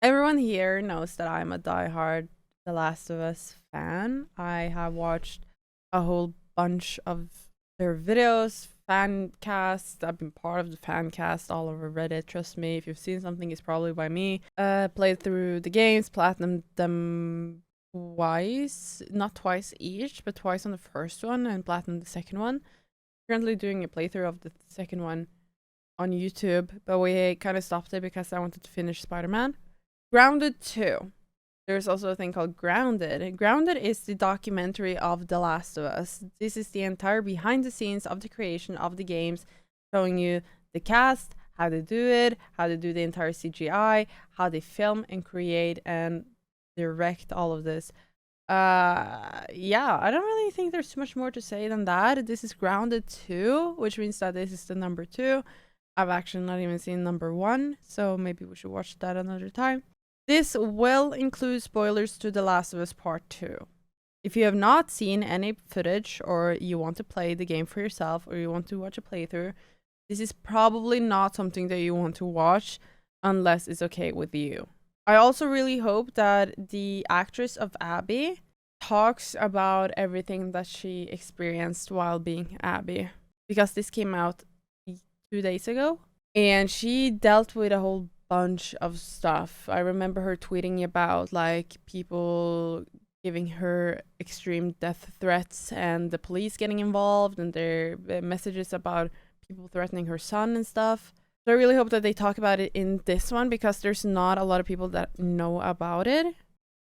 Everyone here knows that I'm a diehard The Last of Us fan. I have watched a whole bunch of their videos, fan casts. I've been part of the fan cast all over Reddit. Trust me, if you've seen something, it's probably by me. Played through the games, platinum them twice, not twice each, but twice on the first one and platinum the second one. Currently doing a playthrough of the second one on YouTube, but we kind of stopped it because I wanted to finish Spider-Man. Grounded 2. There's also a thing called Grounded. Grounded is the documentary of The Last of Us. This is the entire behind the scenes of the creation of the games, showing you the cast, how they do it, how they do the entire CGI, how they film and create and direct all of this. Yeah, I don't really think there's too much more to say than that. This is Grounded 2, which means that this is the number 2. I've actually not even seen number 1, so maybe we should watch that another time. This will include spoilers to The Last of Us Part 2. If you have not seen any footage or you want to play the game for yourself or you want to watch a playthrough, this is probably not something that you want to watch unless it's okay with you. I also really hope that the actress of Abby talks about everything that she experienced while being Abby, because this came out 2 days ago and she dealt with a whole bunch of stuff. I remember her tweeting about like people giving her extreme death threats and the police getting involved and their messages about people threatening her son and stuff. So I really hope that they talk about it in this one because there's not a lot of people that know about it,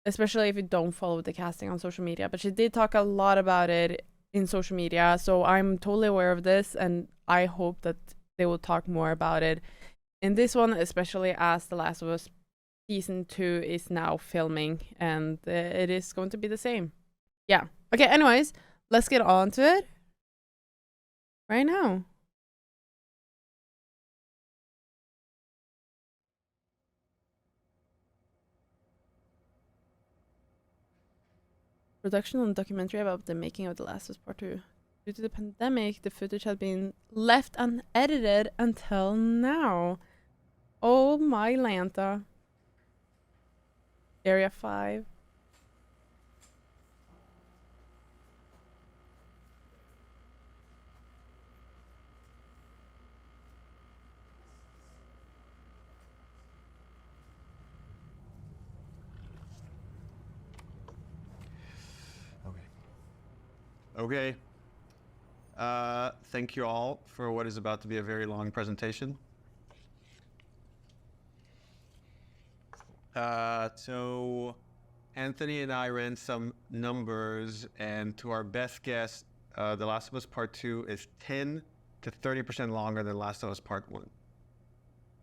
especially if you don't follow the casting on social media. But she did talk a lot about it in social media, so I'm totally aware of this and I hope that they will talk more about it in this one, especially as The Last of Us Season 2 is now filming and it is going to be the same. Yeah. Okay, anyways, let's get on to it right now. Production on a documentary about the making of The Last of Us Part 2. Due to the pandemic, the footage had been left unedited until now. Oh my Lanta. Area 5. Okay. Thank you all for what is about to be a very long presentation. So Anthony and I ran some numbers, and to our best guess, The Last of Us Part 2 is 10 to 30% longer than Last of Us Part 1.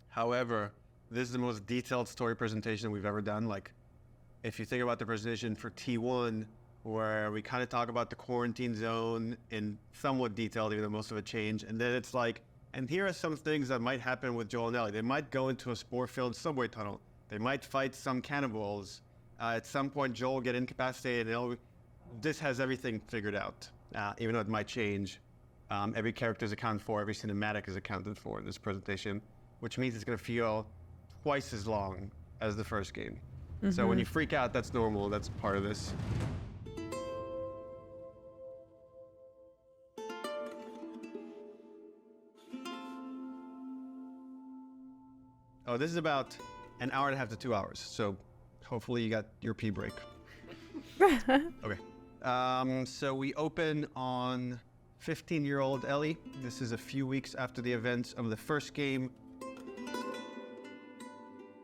However, this is the most detailed story presentation we've ever done. Like, if you think about the presentation for T1, where we kind of talk about the quarantine zone in somewhat detail, even though most of it changed. And then it's like, and here are some things that might happen with Joel and Ellie. They might go into a spore-filled subway tunnel. They might fight some cannibals. At some point, Joel will get incapacitated. And this has everything figured out, even though it might change. Every character is accounted for. Every cinematic is accounted for in this presentation, which means it's going to feel twice as long as the first game. Mm-hmm. So when you freak out, that's normal. That's part of this. Oh, this is about an hour and a half to 2 hours. So hopefully you got your pee break. Okay. So we open on 15-year-old Ellie. This is a few weeks after the events of the first game.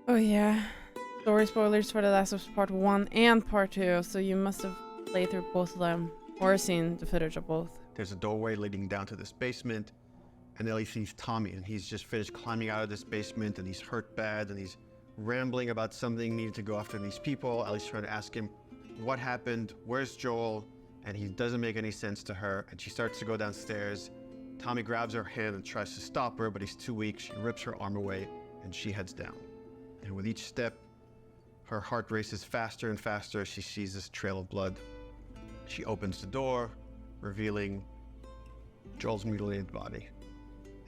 Oh yeah. Story spoilers for The Last of Us Part 1 and Part 2, so you must have played through both of them or seen the footage of both. There's a doorway leading down to this basement, and Ellie sees Tommy, and he's just finished climbing out of this basement, and he's hurt bad, and he's rambling about something needing to go after these people. Ellie's trying to ask him what happened, where's Joel, and he doesn't make any sense to her, and she starts to go downstairs. Tommy grabs her hand and tries to stop her, but he's too weak. She rips her arm away, and she heads down. And with each step, her heart races faster and faster as she sees this trail of blood. She opens the door, revealing Joel's mutilated body.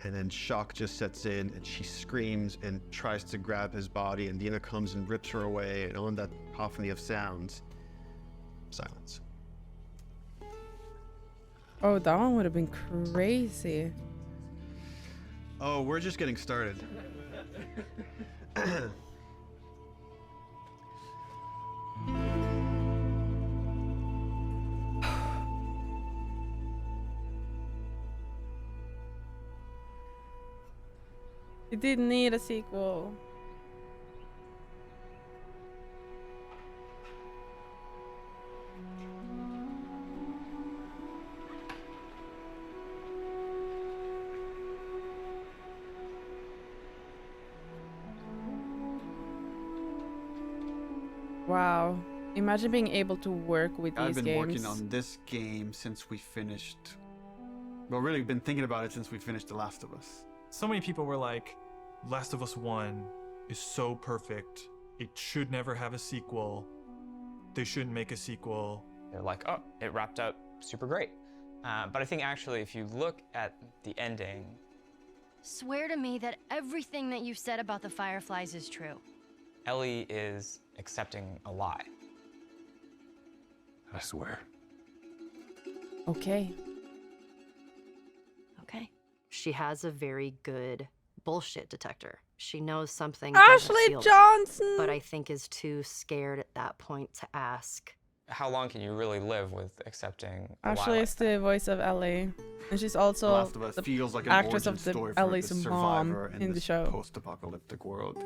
And then shock just sets in and she screams and tries to grab his body, and Dina comes and rips her away, and on that cacophony of sounds, silence. Oh, that one would have been crazy. Oh, we're just getting started. It didn't need a sequel. Wow. Imagine being able to work with I've these been games. working on this game since we finished. Well, really been thinking about it since we finished The Last of Us. So many people were like, Last of Us 1 is so perfect. It should never have a sequel. They shouldn't make a sequel. They're like, oh, it wrapped up super great. But I think actually, if you look at the ending, Swear to me that everything that you said about the Fireflies is true. Ellie is accepting a lie. I swear. Okay. Okay. She has a very good bullshit detector. She knows something doesn't Ashley feel right, Johnson! but I think is too scared at that point to ask. How long can you really live with accepting a lie Ashley like is that? the voice of Ellie. And she's The also Last of Us the feels like an actress origin of the story for Ellie's the mom survivor in the this show. post-apocalyptic world.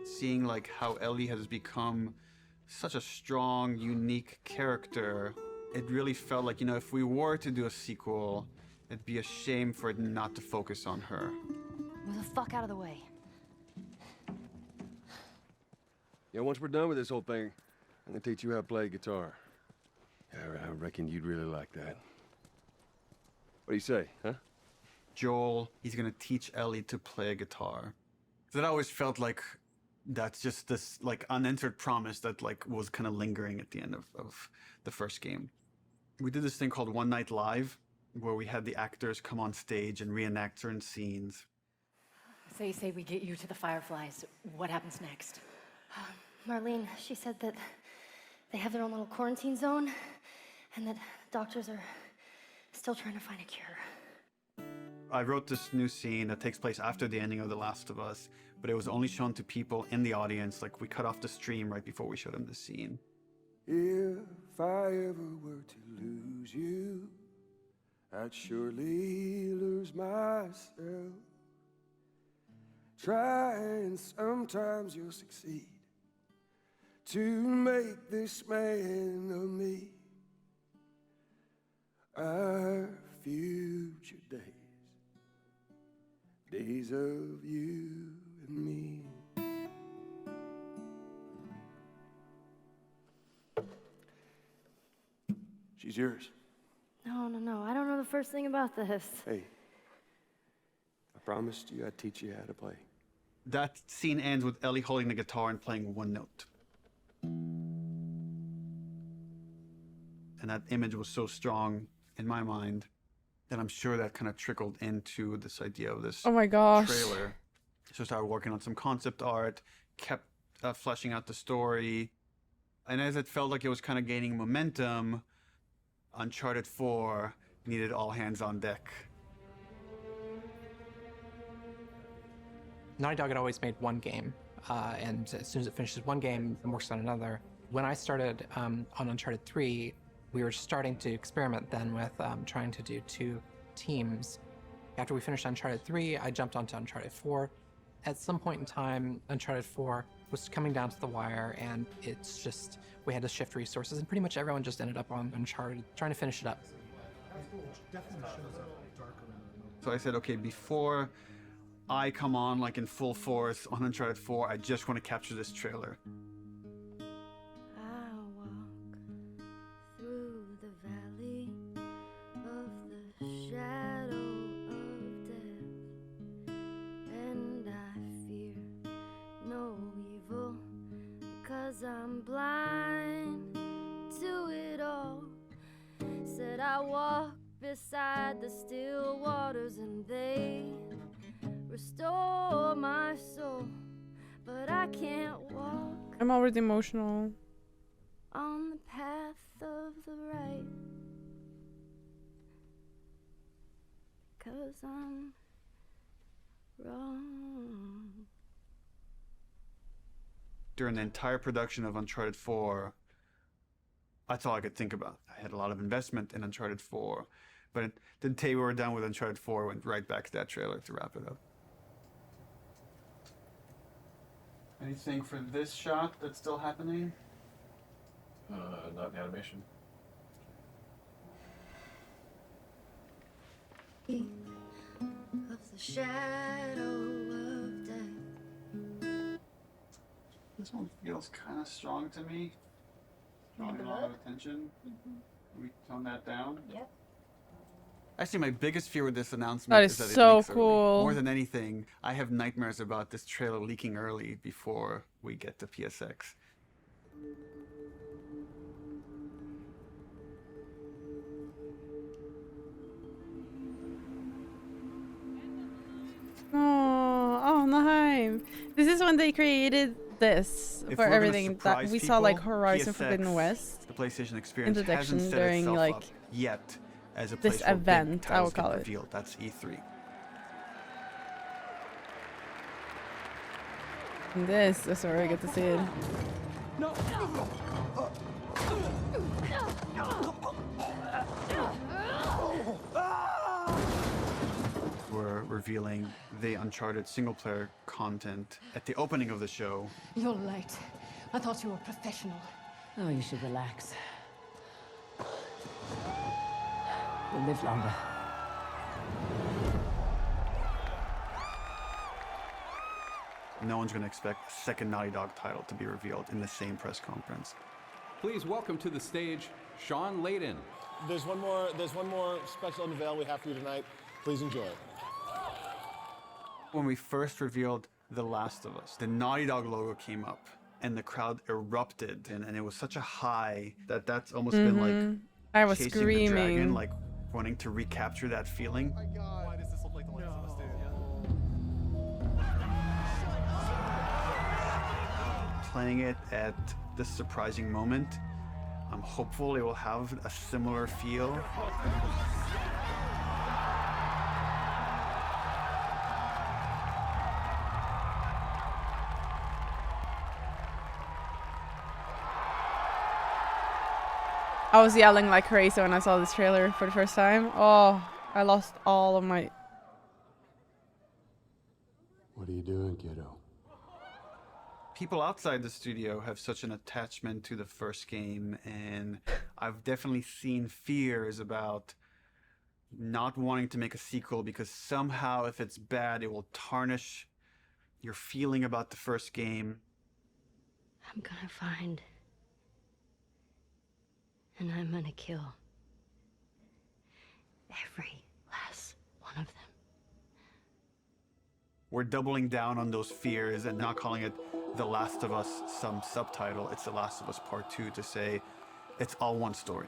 Seeing like how Ellie has become such a strong, unique character, it really felt like, you know, if we were to do a sequel, it'd be a shame for it not to focus on her. Move the fuck out of the way. Yeah, once we're done with this whole thing, I'm gonna teach you how to play guitar. I reckon you'd really like that. What do you say, huh? Joel, he's gonna teach Ellie to play guitar. That always felt like that's just this like unanswered promise that like was kind of lingering at the end of the first game. We did this thing called One Night Live, where we had the actors come on stage and reenact certain scenes. So you say we get you to the Fireflies. What happens next? Marlene, she said that they have their own little quarantine zone, and that doctors are still trying to find a cure. I wrote this new scene that takes place after the ending of The Last of Us, but it was only shown to people in the audience. Like, we cut off the stream right before we showed them the scene. If I ever were to lose you, I'd surely lose myself. Try and sometimes you'll succeed to make this man of me. Our future days of you and me. She's yours. No, I don't know the first thing about this. Hey, I promised you I'd teach you how to play. That scene ends with Ellie holding the guitar and playing one note. And that image was so strong in my mind that I'm sure that kind of trickled into this idea of this Oh my gosh. trailer. So I started working on some concept art, kept fleshing out the story. And as it felt like it was kind of gaining momentum, Uncharted 4 needed all hands on deck. Naughty Dog had always made one game, and as soon as it finishes one game, it works on another. When I started on Uncharted 3, we were starting to experiment then with trying to do 2 teams. After we finished Uncharted 3, I jumped onto Uncharted 4. At some point in time, Uncharted 4 was coming down to the wire, and it's just, we had to shift resources, and pretty much everyone just ended up on Uncharted, trying to finish it up. So I said, okay, before I come on like in full force on Uncharted 4, I just want to capture this trailer. I walk through the valley of the shadow of death, and I fear no evil, because I'm blind to it all. Said I walk beside the still waters, and they restore my soul. But I can't walk I'm already emotional. on the path of the right, 'cause I'm wrong. During the entire production of Uncharted 4, that's all I could think about. I had a lot of investment in Uncharted 4, but the day we were done with Uncharted 4, went right back to that trailer to wrap it up. Anything for this shot that's still happening? Not in animation. Of the shadow of death. This one feels kind of strong to me. Drawing a lot of attention. Can we tone that down? Yep. Actually, my biggest fear with this announcement That is is that it so leaks early. cool. More than anything, I have nightmares about this trailer leaking early before we get to PSX. Oh, Anaheim. This is when they created this If for we're gonna everything that surprise we saw, like people, Horizon PSX, Forbidden West. The PlayStation experience Introduction hasn't set during, itself like, up yet as a this place where big event, I titles will call get it. revealed. That's E3. And this is where we get to see it. We're revealing the Uncharted single-player content at the opening of the show. You're late. I thought you were professional. Oh, you should relax. You'll live longer. No one's going to expect a second Naughty Dog title to be revealed in the same press conference. Please welcome to the stage, Sean Layden. There's one more special unveil we have for you tonight. Please enjoy it. When we first revealed The Last of Us, the Naughty Dog logo came up and the crowd erupted, and it was such a high that that's almost been like I was chasing the dragon, screaming. like wanting to recapture that feeling. Why does this look like the Last of Us, dude? Playing it at this surprising moment, I'm hopeful it will have a similar feel. I was yelling like crazy when I saw this trailer for the first time. Oh, I lost all of my... What are you doing, kiddo? People outside the studio have such an attachment to the first game, and I've definitely seen fears about not wanting to make a sequel because somehow if it's bad, it will tarnish your feeling about the first game. I'm gonna find. And I'm gonna kill every last one of them. We're doubling down on those fears and not calling it The Last of Us some subtitle. It's The Last of Us Part 2 to say it's all one story.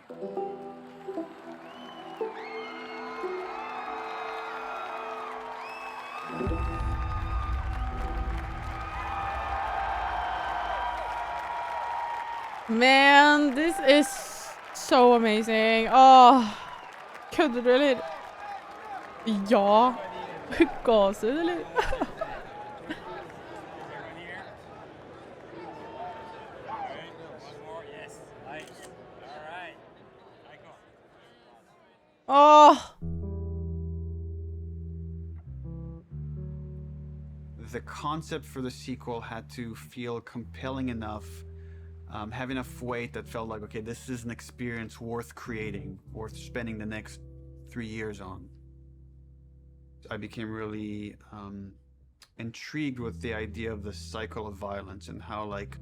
Man, this is so amazing. Åh, kunde du eller? Ja. Gåshud eller? Åh. The concept for the sequel had to feel compelling enough, have enough weight that felt like, okay, this is an experience worth creating, worth spending the next 3 years on. I became really intrigued with the idea of the cycle of violence and how like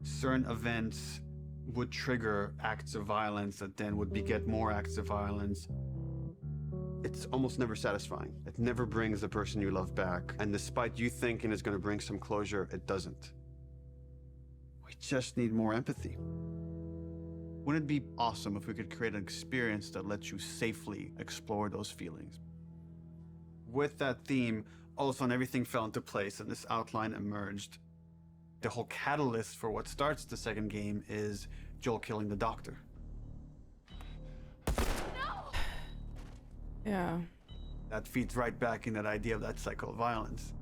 certain events would trigger acts of violence that then would beget more acts of violence. It's almost never satisfying. It never brings the person you love back. And despite you thinking it's going to bring some closure, it doesn't. We just need more empathy. Wouldn't it be awesome if we could create an experience that lets you safely explore those feelings? With that theme, all of a sudden everything fell into place and this outline emerged. The whole catalyst for what starts the second game is Joel killing the doctor. Yeah. That feeds right back in that idea of that cycle of violence.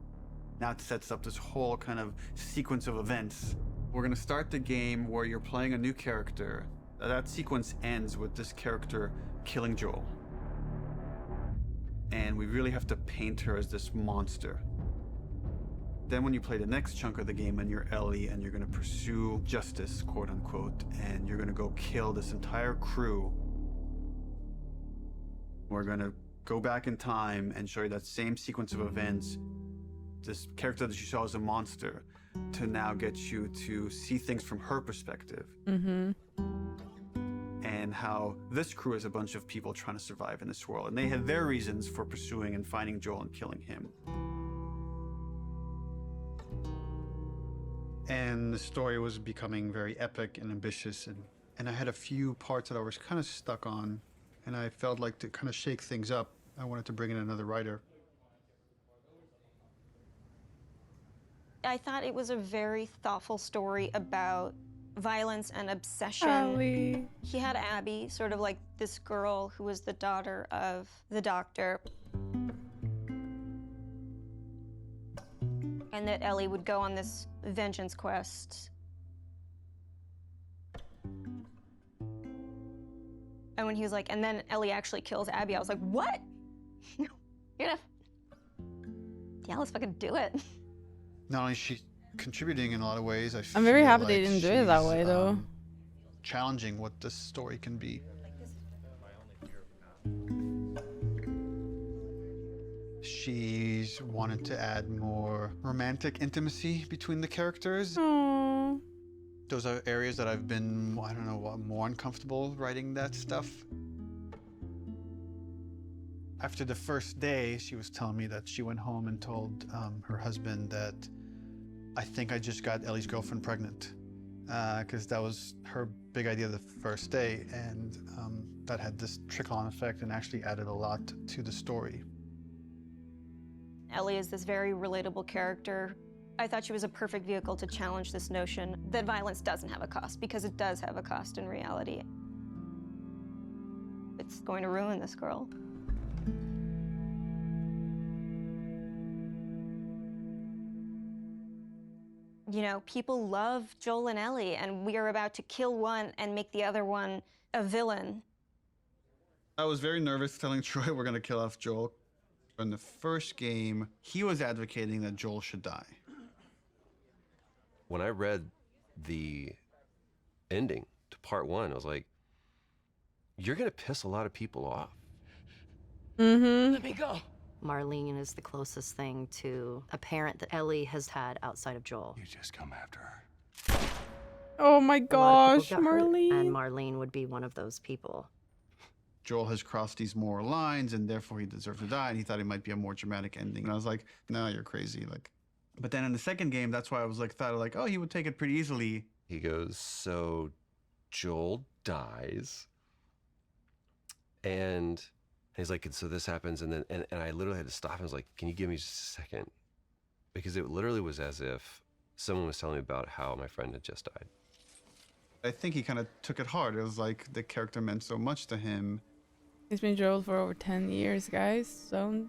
Now it sets up this whole kind of sequence of events. We're gonna start the game where you're playing a new character. That sequence ends with this character killing Joel. And we really have to paint her as this monster. Then when you play the next chunk of the game and you're Ellie and you're gonna pursue justice, quote unquote, and you're gonna go kill this entire crew, we're gonna go back in time and show you that same sequence of events, this character that you saw as a monster, to now get you to see things from her perspective. Mm-hmm. And how this crew is a bunch of people trying to survive in this world. And they had their reasons for pursuing and finding Joel and killing him. And the story was becoming very epic and ambitious. And I had a few parts that I was kind of stuck on. And I felt like to kind of shake things up, I wanted to bring in another writer. I thought it was a very thoughtful story about violence and obsession. Ellie. He had Abby, sort of like this girl who was the daughter of the doctor. And that Ellie would go on this vengeance quest. And when he was like, and then Ellie actually kills Abby, I was like, what? You're gonna... Yeah, let's fucking do it. Not only is she contributing in a lot of ways, I'm very feel happy like they didn't do it that she's, way, though. Challenging what this story can be. She's wanted to add more romantic intimacy between the characters. Aww. Those are areas that I've been, I don't know, more uncomfortable writing that stuff. After the first day, she was telling me that she went home and told her husband that I think I just got Ellie's girlfriend pregnant, because that was her big idea the first day, and that had this trickle-on effect and actually added a lot to the story. Ellie is this very relatable character. I thought she was a perfect vehicle to challenge this notion that violence doesn't have a cost, because it does have a cost in reality. It's going to ruin this girl. You know, people love Joel and Ellie, and we are about to kill one and make the other one a villain. I was very nervous telling Troy we're going to kill off Joel. In the first game, he was advocating that Joel should die. When I read the ending to part 1, I was like, you're going to piss a lot of people off. Mm-hmm. Let me go. Marlene is the closest thing to a parent that Ellie has had outside of Joel. You just come after her. Oh my A lot of gosh, people got hurt, Marlene. and Marlene would be one of those people. Joel has crossed these moral lines and therefore he deserves to die, and he thought it might be a more dramatic ending. And I was like, no, you're crazy. But then in the second game, that's why I was thought oh, he would take it pretty easily. He goes, so Joel dies. And he's like, and so this happens, and then and I literally had to stop. I was like, can you give me just a second? Because it literally was as if someone was telling me about how my friend had just died. I think he kind of took it hard. It was like the character meant so much to him. He's been Joel for over 10 years, guys. So,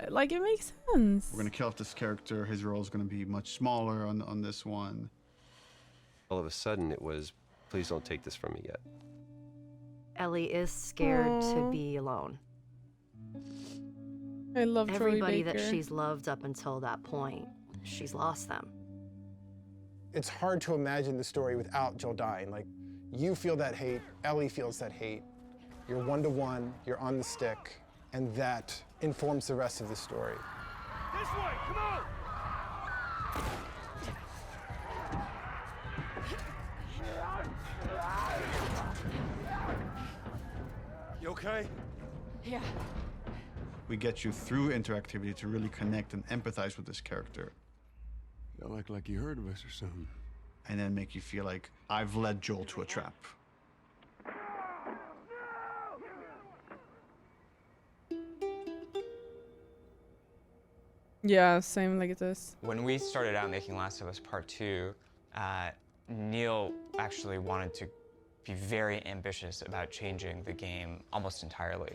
like, it makes sense. We're gonna kill off this character. His role is gonna be much smaller on this one. All of a sudden, it was, please don't take this from me yet. Ellie is scared to Aw. be alone. I love Troy Everybody Baker. that she's loved up until that point, she's lost them. It's hard to imagine the story without Joel dying. Like, you feel that hate, Ellie feels that hate. You're one-to-one, you're on the stick, and that informs the rest of the story. This way, come on! You okay? Yeah. We get you through interactivity to really connect and empathize with this character. Y'all act like you heard of us or something. And then make you feel like I've led Joel to a trap. Yeah, same like this. When we started out making Last of Us Part 2, Neil actually wanted to be very ambitious about changing the game almost entirely.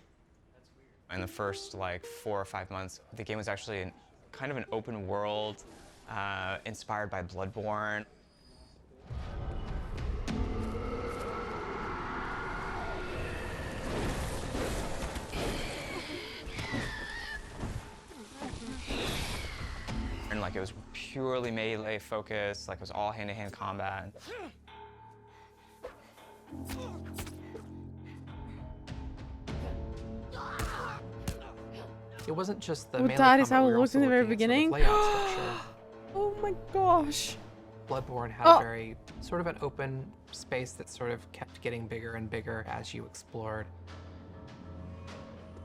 In the first like 4 or 5 months, the game was actually kind of an open world, inspired by Bloodborne. And like it was purely melee focused, like it was all hand-to-hand combat. It wasn't just the Oh, melee that is combat, how we it were looked in also the very looking at sort beginning. of layout structure. Oh my gosh. Bloodborne had Oh. a very sort of an open space that sort of kept getting bigger and bigger as you explored.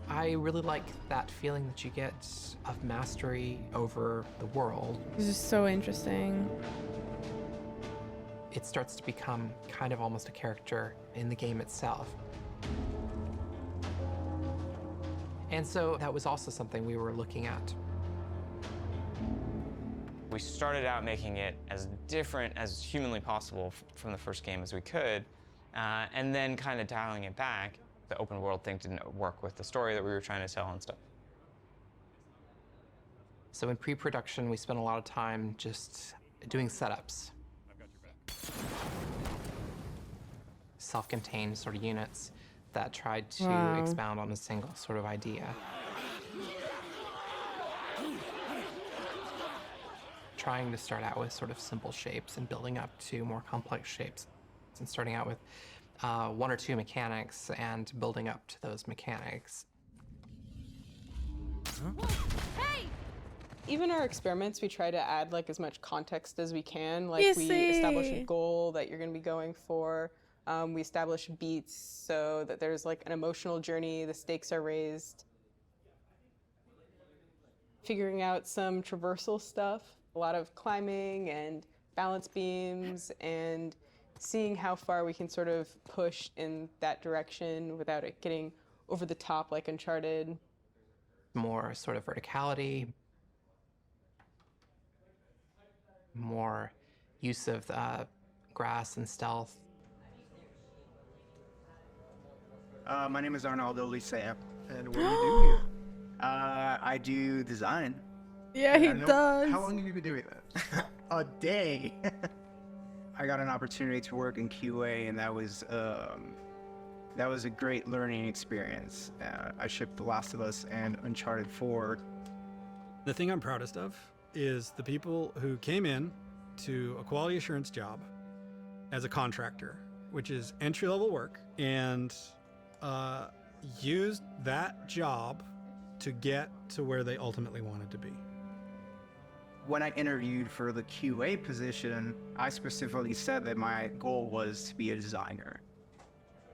I really like that feeling that you get of mastery over the world. This is so interesting. It starts to become kind of almost a character in the game itself. And so that was also something we were looking at. We started out making it as different as humanly possible from the first game as we could, and then kind of dialing it back. The open world thing didn't work with the story that we were trying to tell and stuff. So in pre-production, we spent a lot of time just doing setups. Self-contained sort of units that tried to Wow. expound on a single sort of idea. Trying to start out with sort of simple shapes and building up to more complex shapes. And starting out with 1 or 2 mechanics and building up to those mechanics. Even our experiments, we try to add like as much context as we can. Like we Easy. establish a goal that you're going to be going for. We establish beats so that there's like an emotional journey. The stakes are raised. Figuring out some traversal stuff, a lot of climbing and balance beams, and seeing how far we can sort of push in that direction without it getting over the top like Uncharted. More sort of verticality, more use of grass and stealth. My name is Arnaldo Lisea, and what do you do here? I do design. Yeah, he And does. How long have you been doing that? A day. I got an opportunity to work in QA, and that was a great learning experience. I shipped The Last of Us and Uncharted 4. The thing I'm proudest of is the people who came in to a quality assurance job as a contractor, which is entry-level work, and used that job to get to where they ultimately wanted to be. When I interviewed for the QA position, I specifically said that my goal was to be a designer.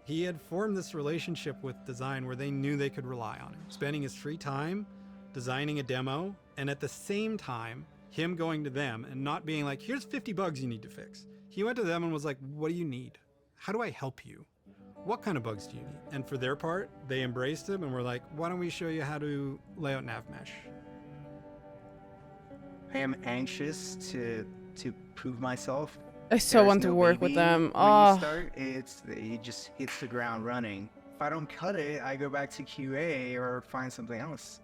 He had formed this relationship with design where they knew they could rely on him, spending his free time designing a demo, and at the same time, him going to them and not being like, here's 50 bugs you need to fix. He went to them and was like, what do you need? How do I help you? What kind of bugs do you need? And for their part, they embraced him and were like, why don't we show you how to lay out nav mesh? I am anxious to prove myself. I so There's want to no work with baby. them. When Oh. you start, it just hits the ground running. If I don't cut it, I go back to QA or find something else.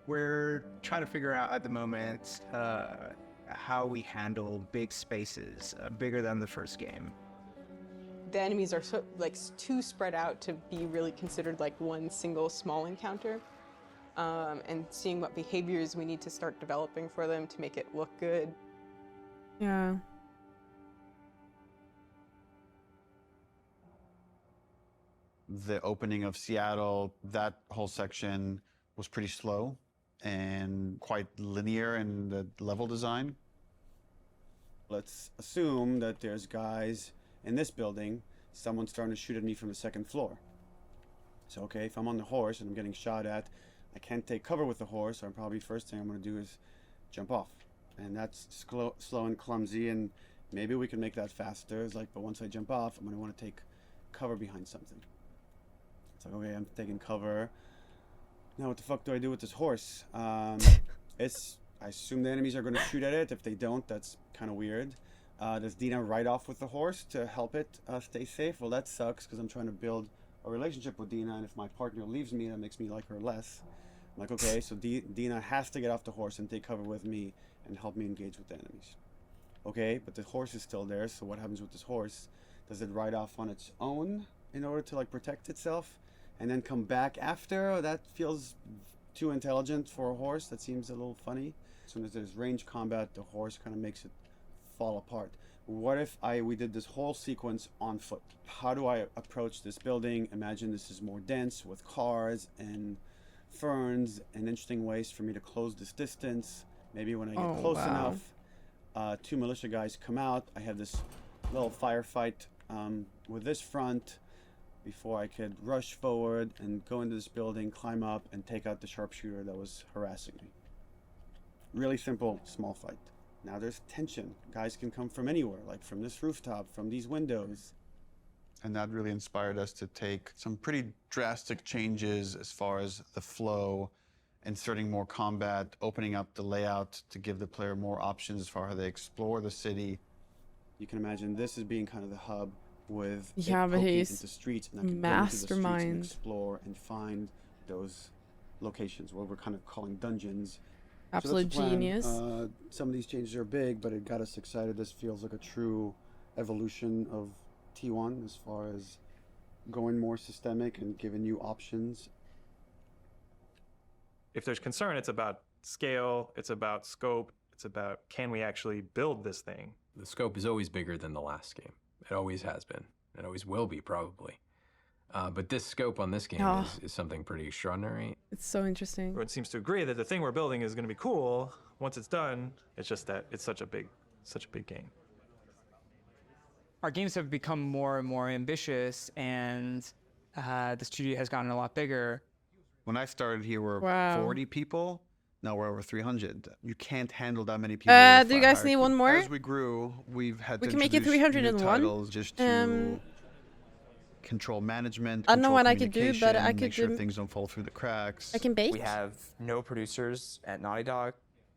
We're trying to figure out at the moment how we handle big spaces, bigger than the first game. The enemies are so like too spread out to be really considered like one single small encounter. And seeing what behaviors we need to start developing for them to make it look good. Yeah. The opening of Seattle, that whole section was pretty slow and quite linear in the level design. Let's assume that there's guys in this building, someone's starting to shoot at me from the second floor. So, okay, if I'm on the horse and I'm getting shot at, I can't take cover with the horse, so probably first thing I'm going to do is jump off. And that's slow and clumsy, and maybe we can make that faster. It's like, but once I jump off, I'm going to want to take cover behind something. It's like, okay, I'm taking cover. Now what the fuck do I do with this horse? It's I assume the enemies are going to shoot at it. If they don't, that's kind of weird. Does Dina ride off with the horse to help it stay safe? Well, that sucks because I'm trying to build a relationship with Dina, and if my partner leaves me, that makes me like her less. I'm like, okay, so Dina has to get off the horse and take cover with me and help me engage with the enemies. Okay, but the horse is still there, so what happens with this horse? Does it ride off on its own in order to like protect itself and then come back after? Oh, that feels too intelligent for a horse. That seems a little funny. As soon as there's range combat, the horse kind of makes it fall apart. What if we did this whole sequence on foot? How do I approach this building? Imagine this is more dense with cars and ferns and interesting ways for me to close this distance. Maybe when I get close enough, 2 militia guys come out. I have this little firefight with this front before I could rush forward and go into this building, climb up, and take out the sharpshooter that was harassing me. Really simple, small fight. Now there's tension. Guys can come from anywhere, like from this rooftop, from these windows. And that really inspired us to take some pretty drastic changes as far as the flow, inserting more combat, opening up the layout to give the player more options as far as they explore the city. You can imagine this as being kind of the hub with Yeah, but poking he's into streets, and I can go into the streets and mastermind. explore and find those locations, what we're kind of calling dungeons. Absolute so that's the plan. genius. Some of these changes are big, but it got us excited. This feels like a true evolution of T1 as far as going more systemic and giving you options. If there's concern, it's about scale, it's about scope, it's about can we actually build this thing? The scope is always bigger than the last game. It always has been. It always will be, probably. But this scope on this game is something pretty extraordinary. It's so interesting. Everyone seems to agree that the thing we're building is going to be cool. Once it's done, it's just that it's such a big game. Our games have become more and more ambitious, and the studio has gotten a lot bigger. When I started here, we were Wow. 40 people. Now we're over 300. You can't handle that many people. Do you guys need one more? As we grew, we've had We to can make it introduce new 301. titles just to control management. I don't know control what I could do, but I communication, could make sure do- things don't fall through the cracks. I can bake. We have no producers at Naughty Dog.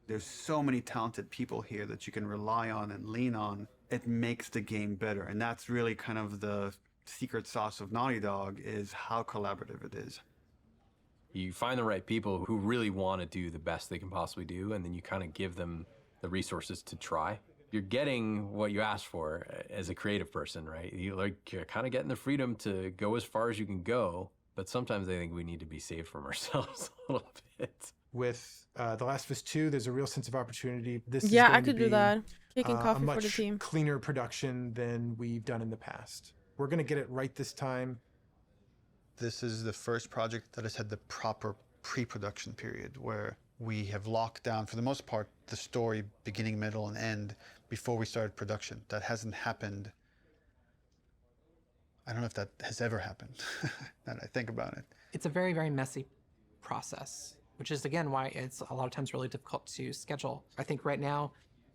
There's so many talented people here that you can rely on and lean on. It makes the game better, and that's really kind of the secret sauce of Naughty Dog, is how collaborative it is. You find the right people who really want to do the best they can possibly do, and then you kind of give them the resources to try. You're getting what you asked for as a creative person, right? You're kind of getting the freedom to go as far as you can go, but sometimes I think we need to be saved from ourselves a little bit. With The Last of Us 2, there's a real sense of opportunity. This is Yeah, I going to could do be, that. Cake and a coffee for much the team. cleaner production than we've done in the past. We're going to get it right this time. This is the first project that has had the proper pre-production period, where we have locked down, for the most part, the story beginning, middle, and end before we started production. That hasn't happened. I don't know if that has ever happened, now that I think about it. It's a very, very messy process, which is, again, why it's a lot of times really difficult to schedule. I think right now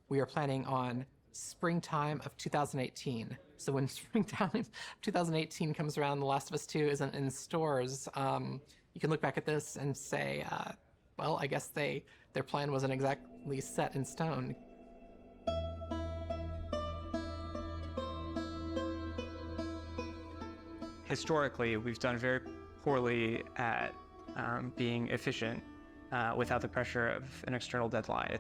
we are planning on springtime of 2018. So when springtime 2018 comes around, The Last of Us 2 isn't in stores, you can look back at this and say, well, I guess their plan wasn't exactly set in stone. Historically, we've done very poorly at being efficient without the pressure of an external deadline.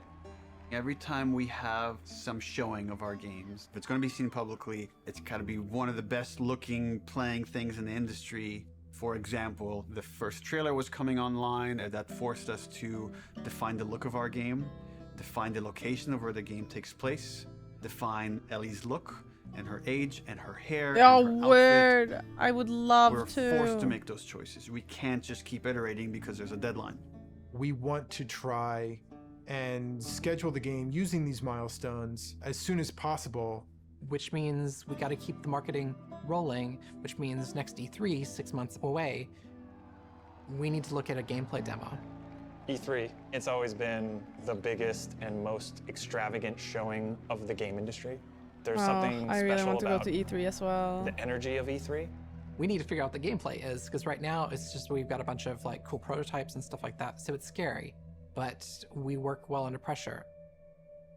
Every time we have some showing of our games, if it's going to be seen publicly, it's got to be one of the best looking playing things in the industry. For example, the first trailer was coming online, and that forced us to define the look of our game, define the location of where the game takes place, define Ellie's look and her age and her hair. Oh, and her word. outfit. I would love We're to. forced to make those choices. We can't just keep iterating because there's a deadline. We want to try and schedule the game using these milestones as soon as possible. Which means we got to keep the marketing rolling, which means next E3, 6 months away, we need to look at a gameplay demo. E3, it's always been the biggest and most extravagant showing of the game industry. There's something I really special want to go about to E3 as well. the energy of E3. We need to figure out what the gameplay is, because right now it's just we've got a bunch of like cool prototypes and stuff like that, so it's scary. but we work well under pressure.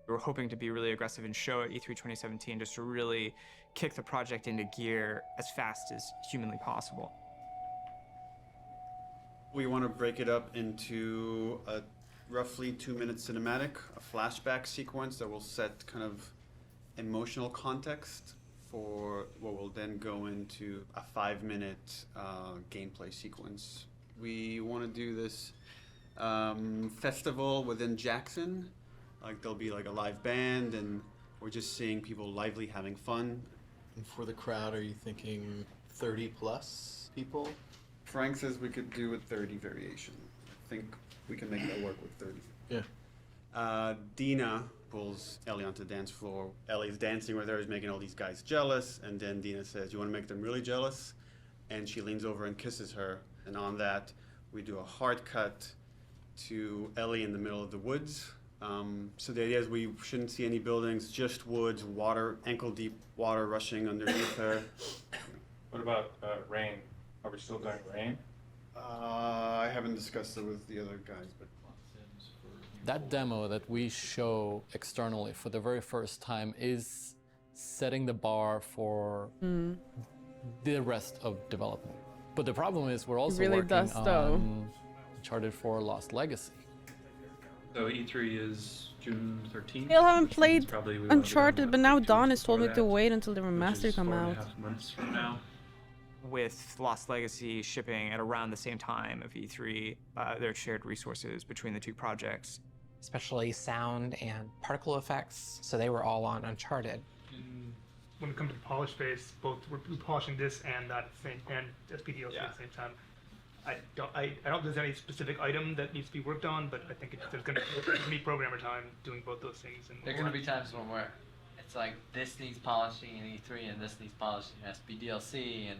We were hoping to be really aggressive and show at E3 2017 just to really kick the project into gear as fast as humanly possible. We want to break it up into a roughly 2-minute cinematic, a flashback sequence that will set kind of emotional context for what will then go into a 5-minute gameplay sequence. We want to do this festival within Jackson. Like there'll be like a live band, and we're just seeing people lively having fun. And for the crowd, are you thinking 30 plus people? Frank says we could do a 30 variation. I think we can make that work with 30. Yeah. Dina pulls Ellie onto the dance floor. Ellie's dancing with her, is making all these guys jealous, and then Dina says, "You want to make them really jealous?" And she leans over and kisses her. And on that, we do a hard cut to Ellie in the middle of the woods. So the idea is we shouldn't see any buildings, just woods, water, ankle-deep water rushing underneath her. What about rain? Are we still doing rain? I haven't discussed it with the other guys, but That demo that we show externally for the very first time is setting the bar for the rest of development. But the problem is we're also really working does, though. on Uncharted 4 Lost Legacy. So E3 is June 13th. Still haven't which means played probably we wanna get Uncharted, on but that now 2 Dawn weeks has told me before to that, wait until the which remaster is come 4.5 out. months from now. With Lost Legacy shipping at around the same time of E3, there are shared resources between the two projects. Especially sound and particle effects, so they were all on Uncharted. When it comes to the polish phase, both we're polishing this and that same and SPDLC at the same time. I don't think there's any specific item that needs to be worked on, but I think there's going to be programmer time doing both those things. And There are going to be times when where it's like this needs polishing in E3 and this needs polishing in SPDLC, and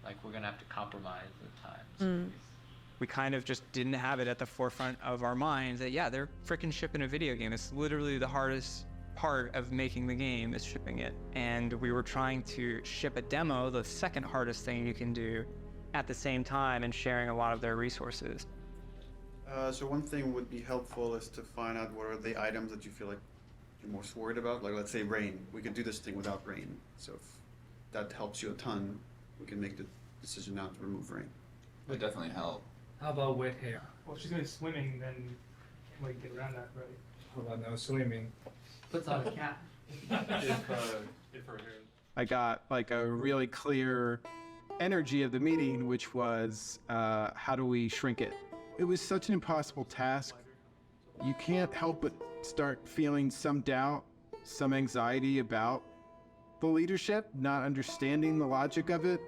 like we're going to have to compromise at times. We kind of just didn't have it at the forefront of our minds that, yeah, they're freaking shipping a video game. It's literally the hardest part of making the game is shipping it. And we were trying to ship a demo, the second hardest thing you can do, at the same time, and sharing a lot of their resources. So one thing would be helpful is to find out what are the items that you feel like you're most worried about. Like let's say rain. We could do this thing without rain. So if that helps you a ton, we can make the decision now to remove rain. It would definitely help. How about wet hair? Well, if she's going to be swimming, then can't really get around that, right? How about no swimming? Puts on a cap. If her hair. I got like a really clear energy of the meeting, which was how do we shrink it? It was such an impossible task. You can't help but start feeling some doubt, some anxiety about the leadership, not understanding the logic of it.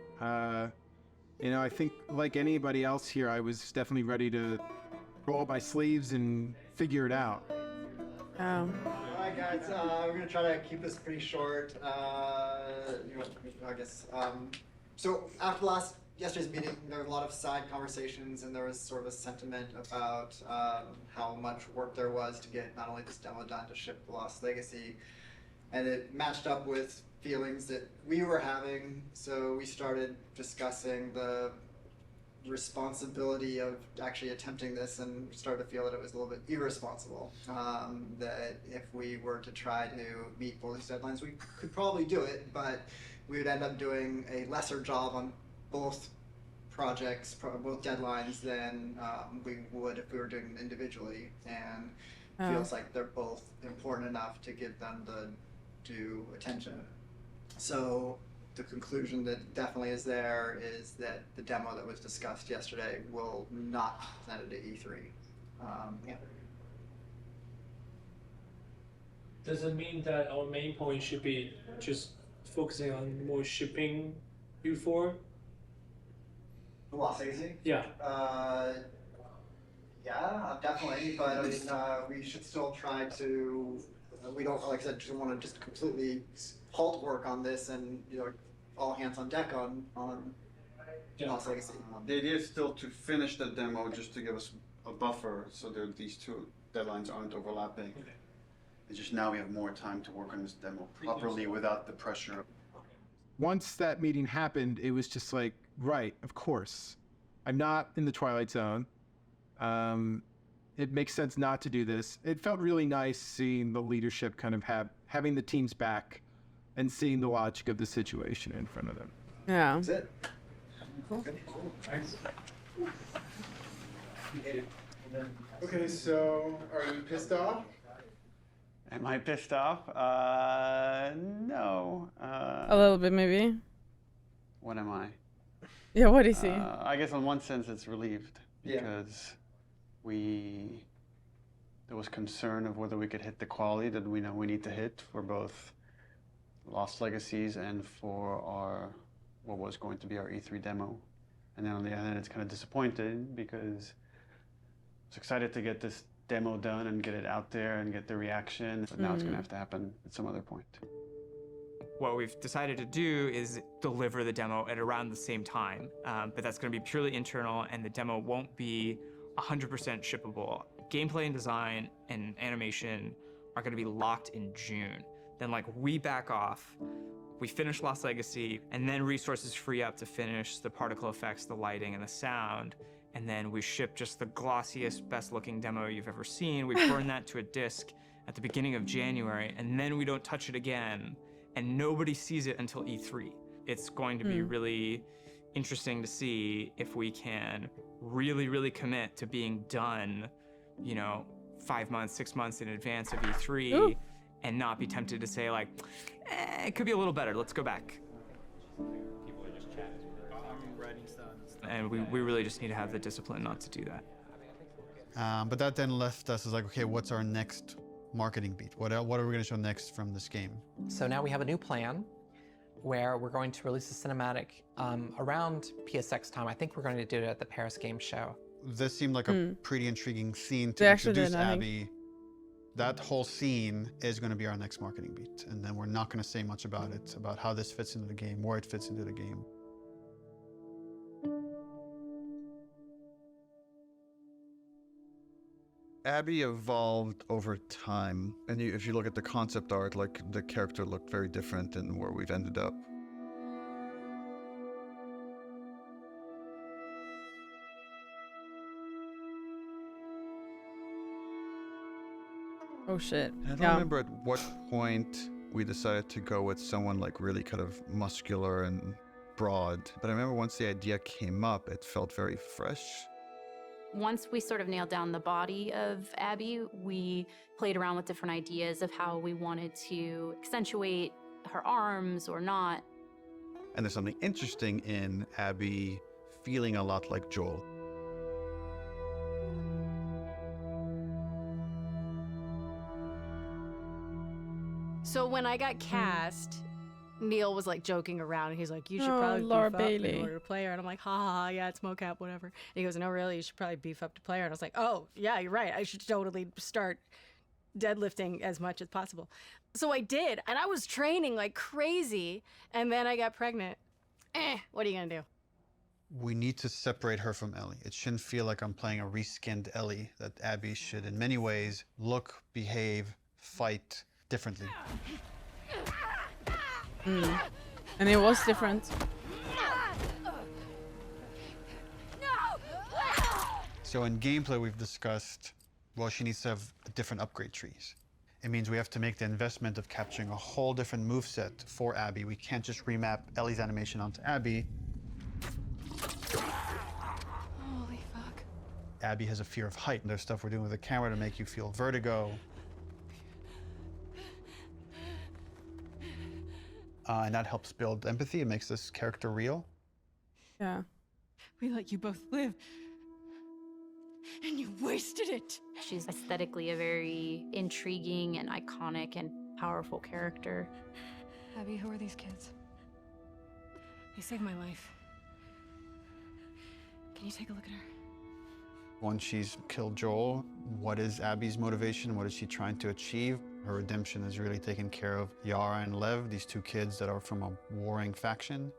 You know, I think like anybody else here, I was definitely ready to roll up my sleeves and figure it out. Alright guys, we're gonna try to keep this pretty short. I guess. So after yesterday's meeting, there were a lot of side conversations, and there was sort of a sentiment about how much work there was to get not only this demo done to ship the Lost Legacy, and it matched up with feelings that we were having. So we started discussing the responsibility of actually attempting this, and started to feel that it was a little bit irresponsible. That if we were to try to meet both these deadlines, we could probably do it, but we would end up doing a lesser job on both projects, both deadlines, than we would if we were doing them individually. And feels like they're both important enough to give them the due attention. So the conclusion that definitely is there is that the demo that was discussed yesterday will not be presented at E3. Does it mean that our main point should be just focusing on more shipping before? Lost Legacy? Yeah. Yeah, definitely. But I mean, we should still try to. We don't, like I said, just want to just completely halt work on this, and all hands on deck on Lost Legacy. The idea is still to finish the demo just to give us a buffer so that these two deadlines aren't overlapping. It's just now we have more time to work on this demo properly without the pressure. Once that meeting happened, it was just like, right, of course. I'm not in the Twilight Zone. it makes sense not to do this. It felt really nice seeing the leadership kind of having the team's back and seeing the logic of the situation in front of them. Yeah. That's it. Okay, so are you pissed off? Am I pissed off? No. A little bit, maybe. What am I? Yeah, what is he? I guess in one sense it's relieved Yeah. because there was concern of whether we could hit the quality that we know we need to hit for both Lost Legacies and for what was going to be our E3 demo. And then on the other hand, it's kind of disappointed because I was excited to get this demo done and get it out there and get the reaction, but now it's going to have to happen at some other point. What we've decided to do is deliver the demo at around the same time, but that's going to be purely internal, and the demo won't be 100% shippable. Gameplay and design and animation are going to be locked in June. Then we back off, we finish Lost Legacy, and then resources free up to finish the particle effects, the lighting, and the sound. And then we ship just the glossiest, best-looking demo you've ever seen. We burn that to a disc at the beginning of January, and then we don't touch it again, and nobody sees it until E3. It's going to be really interesting to see if we can really, really commit to being done, 5 months, 6 months in advance of E3. Ooh. And not be tempted to say it could be a little better, let's go back. People are just chatting. I'm writing stuff. And we really just need to have the discipline not to do that. But that then left us as okay, what's our next marketing beat? What are we going to show next from this game? So now we have a new plan where we're going to release a cinematic around PSX time. I think we're going to do it at the Paris Game Show. This seemed like a pretty intriguing scene to They actually introduce did, I think. Abby. That whole scene is going to be our next marketing beat. And then we're not going to say much about it, about how this fits into the game, where it fits into the game. Abby evolved over time. And if you look at the concept art, the character looked very different than where we've ended up. Oh shit. I don't remember at what point we decided to go with someone really kind of muscular and broad. But I remember once the idea came up, it felt very fresh. Once we sort of nailed down the body of Abby, we played around with different ideas of how we wanted to accentuate her arms or not. And there's something interesting in Abby feeling a lot like Joel. So when I got cast, Neil was joking around, and he's like, "You should Oh, probably Laura beef up Bailey. in order to play her." And I'm like, "Ha ha ha, yeah, it's mocap, whatever." And he goes, "No, really, you should probably beef up to play her." And I was like, "Oh, yeah, you're right. I should totally start deadlifting as much as possible." So I did, and I was training like crazy, and then I got pregnant. What are you gonna do? We need to separate her from Ellie. It shouldn't feel like I'm playing a reskinned Ellie, that Abby should, in many ways, look, behave, fight differently. And it was different. So in gameplay, we've discussed, well, she needs to have different upgrade trees. It means we have to make the investment of capturing a whole different moveset for Abby. We can't just remap Ellie's animation onto Abby. Holy fuck. Abby has a fear of height, and there's stuff we're doing with the camera to make you feel vertigo. And that helps build empathy. It makes this character real. Yeah. We let you both live, and you wasted it. She's aesthetically a very intriguing and iconic and powerful character. Abby, who are these kids? They saved my life. Can you take a look at her? Once she's killed Joel, what is Abby's motivation? What is she trying to achieve? Her redemption is really taking care of Yara and Lev, these two kids that are from a warring faction.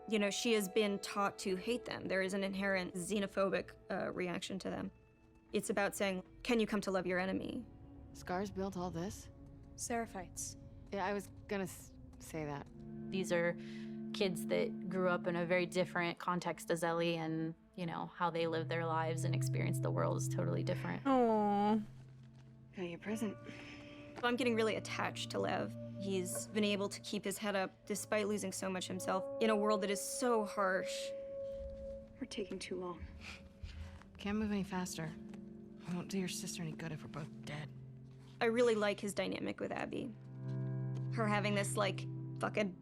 You know, she has been taught to hate them. There is an inherent xenophobic reaction to them. It's about saying, can you come to love your enemy? Scars built all this? Seraphites. Yeah, I was gonna say that. These are kids that grew up in a very different context as Ellie, and you know how they live their lives and experience the world is totally different. Oh. Got your present. I'm getting really attached to Lev. He's been able to keep his head up despite losing so much himself in a world that is so harsh. We're taking too long. Can't move any faster. I won't do your sister any good if we're both dead. I really like his dynamic with Abby. Her having this, like, fucking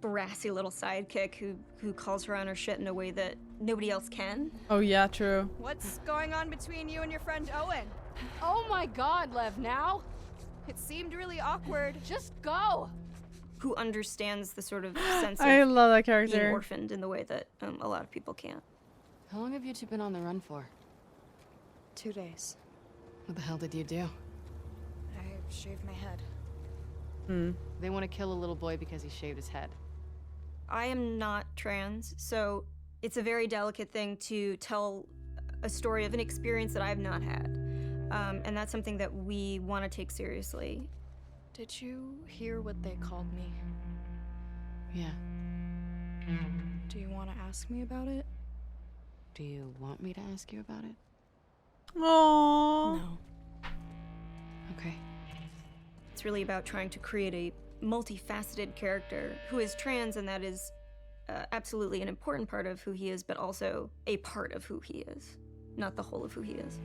brassy little sidekick who calls her on her shit in a way that nobody else can. Oh yeah, true. What's going on between you and your friend Owen? Oh my God, Lev, now? It seemed really awkward. Just go. Who understands the sort of sense of I love that being character. orphaned in the way that a lot of people can't. How long have you two been on the run for? 2 days. What the hell did you do? I shaved my head. They want to kill a little boy because he shaved his head. I am not trans, so it's a very delicate thing to tell a story of an experience that I've not had. And that's something that we want to take seriously. Did you hear what they called me? Yeah. Do you want to ask me about it? Do you want me to ask you about it? Aww. No. Okay. It's really about trying to create a multifaceted character who is trans, and that is absolutely an important part of who he is, but also a part of who he is, not the whole of who he is.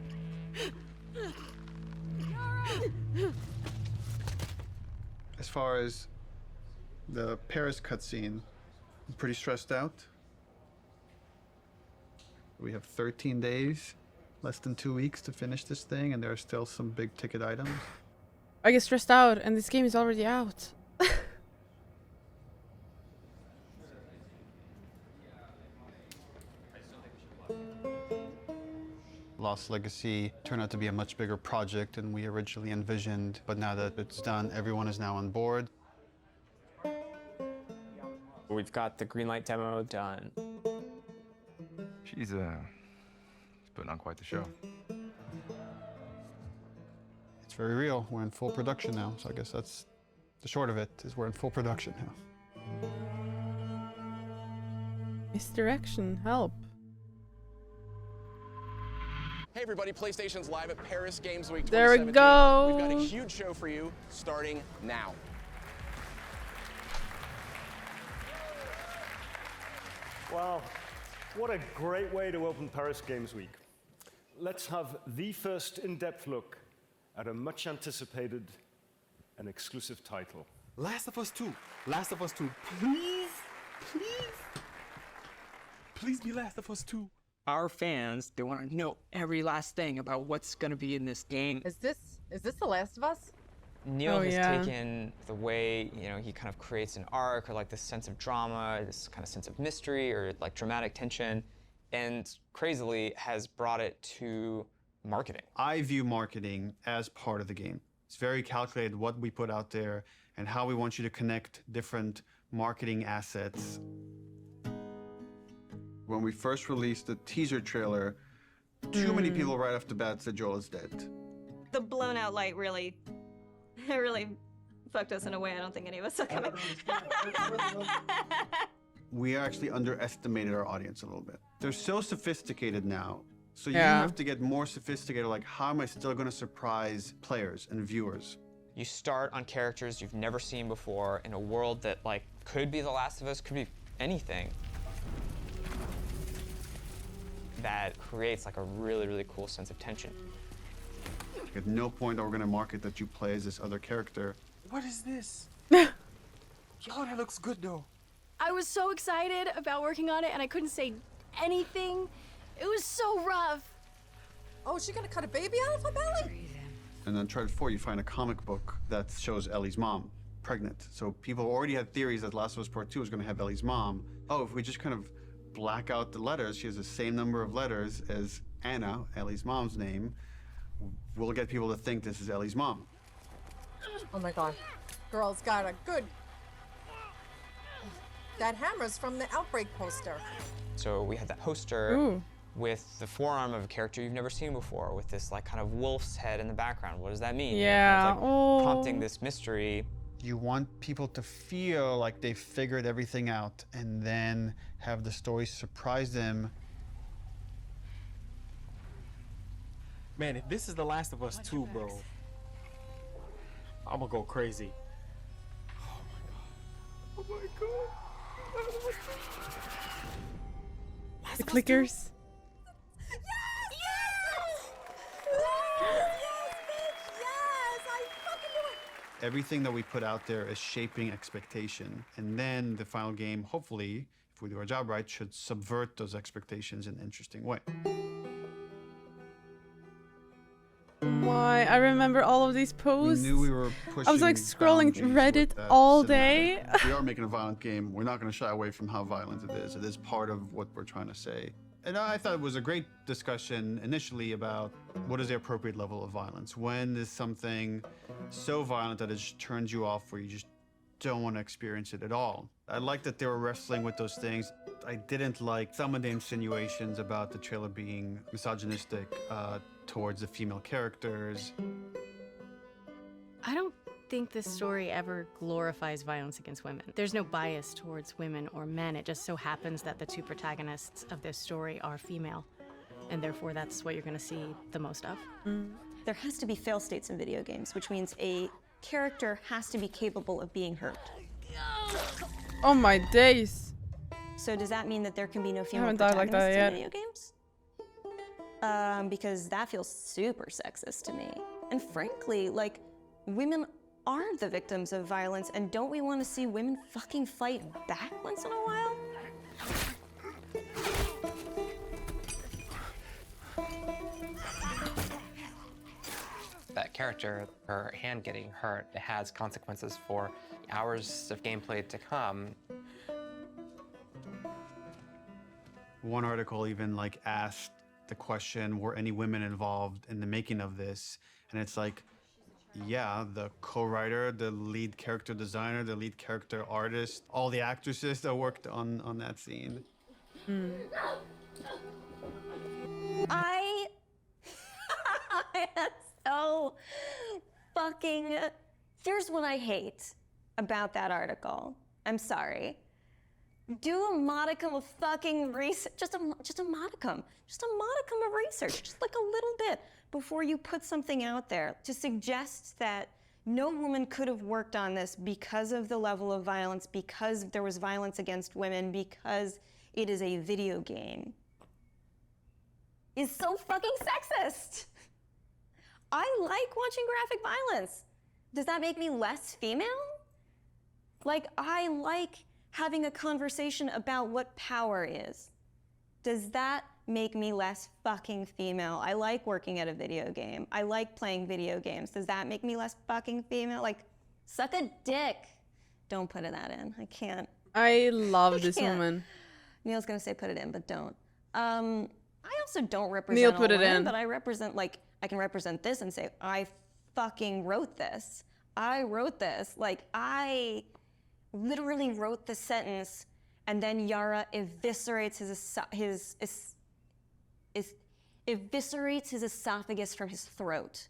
As far as the Paris cutscene, I'm pretty stressed out. We have 13 days, less than 2 weeks to finish this thing, and there are still some big ticket items. I get stressed out, and this game is already out. Lost Legacy turned out to be a much bigger project than we originally envisioned, but now that it's done, everyone is now on board. We've got the Greenlight demo done. She's putting on quite the show. It's very real. We're in full production now, so I guess that's the short of it, is we're in full production now. Misdirection, help. Hey everybody, PlayStation's live at Paris Games Week 2017. There we go. We've got a huge show for you starting now. Wow, what a great way to open Paris Games Week. Let's have the first in-depth look at a much anticipated and exclusive title. Last of Us 2. Last of Us 2. Please, please. Please be Last of Us 2. Our fans, they want to know every last thing about what's going to be in this game. Is this The Last of Us? Neil has taken the way, you know, he kind of creates an arc or like this sense of drama, this kind of sense of mystery or like dramatic tension, and crazily has brought it to marketing. I view marketing as part of the game. It's very calculated what we put out there and how we want you to connect different marketing assets. When we first released the teaser trailer, too many people right off the bat said Joel is dead. The blown out light really fucked us in a way I don't think any of us saw coming. We actually underestimated our audience a little bit. They're so sophisticated now, so you Yeah. have to get more sophisticated, like how am I still gonna surprise players and viewers? You start on characters you've never seen before in a world that like could be The Last of Us, could be anything. That creates like a really, really cool sense of tension. At no point are we gonna market that you play as this other character. What is this? Yo, that looks good though. I was so excited about working on it, and I couldn't say anything. It was so rough. Oh, is she gonna cut a baby out of her belly? And then Uncharted 4, you find a comic book that shows Ellie's mom pregnant. So people already had theories that Last of Us Part 2 was gonna have Ellie's mom. Oh, if we just kind of black out the letters, she has the same number of letters as Anna, Ellie's mom's name, we'll get people to think this is Ellie's mom. Oh my God. Girl's got a good... That hammer's from the Outbreak poster. So we had that poster Ooh. with the forearm of a character you've never seen before, with this like kind of wolf's head in the background. What does that mean? You know, Yeah. kind of, like, prompting this mystery You want people to feel like they've figured everything out and then have the story surprise them. Man, if this is The Last of Us 2, bro, I'm gonna go crazy. Oh my god. The clickers. Everything that we put out there is shaping expectation. And then the final game, hopefully, if we do our job right, should subvert those expectations in an interesting way. Why? I remember all of these posts. We knew we were pushing I was like scrolling boundaries Reddit with that all cinematic. day. If we are making a violent game, we're not going to shy away from how violent it is. It is part of what we're trying to say. And I thought it was a great discussion initially about what is the appropriate level of violence. When is something so violent that it just turns you off where you just don't want to experience it at all? I like that they were wrestling with those things. I didn't like some of the insinuations about the trailer being misogynistic towards the female characters. I don't think this story ever glorifies violence against women. There's no bias towards women or men. It just so happens that the two protagonists of this story are female, and therefore that's what you're going to see the most of. There has to be fail states in video games, which means a character has to be capable of being hurt. Oh my days. So does that mean that there can be no female haven't died like that protagonists yet. in video games? Because that feels super sexist to me. And frankly, like, women are the victims of violence, and don't we want to see women fucking fight back once in a while? That character, her hand getting hurt, it has consequences for hours of gameplay to come. One article even like asked the question, were any women involved in the making of this? And it's like, yeah, the co-writer, the lead character designer, the lead character artist, all the actresses that worked on that scene. I am so fucking... Here's what I hate about that article. I'm sorry. Do a modicum of fucking research, just a modicum of research, just like a little bit before you put something out there to suggest that no woman could have worked on this because of the level of violence, because there was violence against women, because it is a video game, is so fucking sexist. I like watching graphic violence. Does that make me less female? Like, I like having a conversation about what power is. Does that make me less fucking female? I like working at a video game. I like playing video games. Does that make me less fucking female? Like, suck a dick. Don't put that in. I can't. I love this can't. woman. Neil's gonna say put it in, but don't. I also don't represent Neil all put it women, in. but I represent, like, I can represent this and say, I fucking wrote this. I wrote this. Like, I literally wrote the sentence, and then Yara eviscerates eviscerates his esophagus from his throat.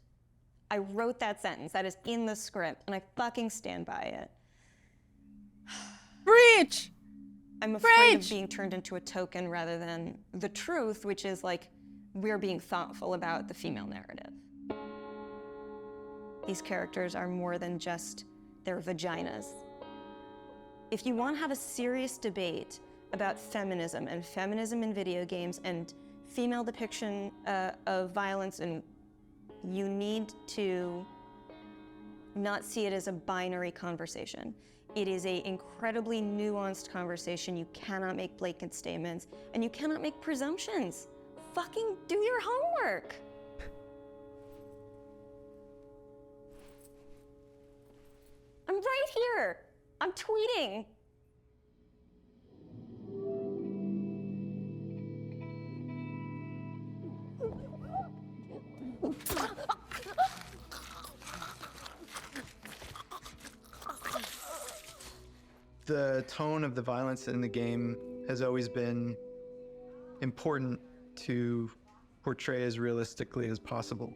I wrote that sentence. That is in the script, and I fucking stand by it. Breach! I'm afraid of Breach! being turned into a token rather than the truth, which is like, we're being thoughtful about the female narrative. These characters are more than just their vaginas. If you want to have a serious debate about feminism and feminism in video games and female depiction of violence, and you need to not see it as a binary conversation. It is an incredibly nuanced conversation. You cannot make blanket statements, and you cannot make presumptions. Fucking do your homework. I'm right here. I'm tweeting. The tone of the violence in the game has always been important to portray as realistically as possible.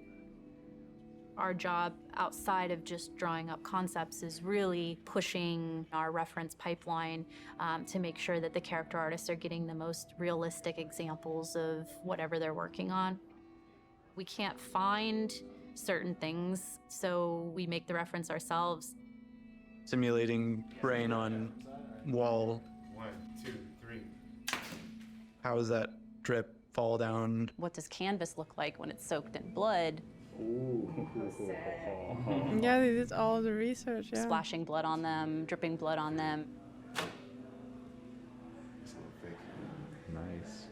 Our job outside of just drawing up concepts is really pushing our reference pipeline to make sure that the character artists are getting the most realistic examples of whatever they're working on. We can't find certain things, so we make the reference ourselves. Simulating rain on wall. 1, 2, 3. How does that drip fall down? What does canvas look like when it's soaked in blood? Yeah, they did all the research, yeah. Splashing blood on them, dripping blood on them. Nice.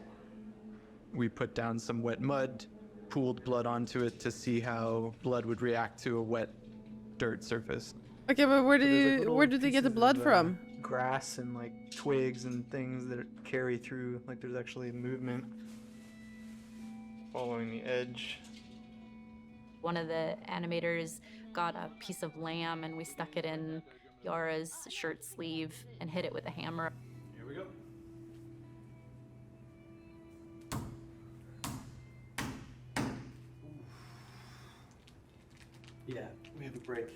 We put down some wet mud, pooled blood onto it to see how blood would react to a wet dirt surface. Okay, but where did they get the blood from? Grass and like twigs and things that carry through, like there's actually movement following the edge. One of the animators got a piece of lamb and we stuck it in Yara's shirt sleeve and hit it with a hammer. Here we go. Yeah, we have a break.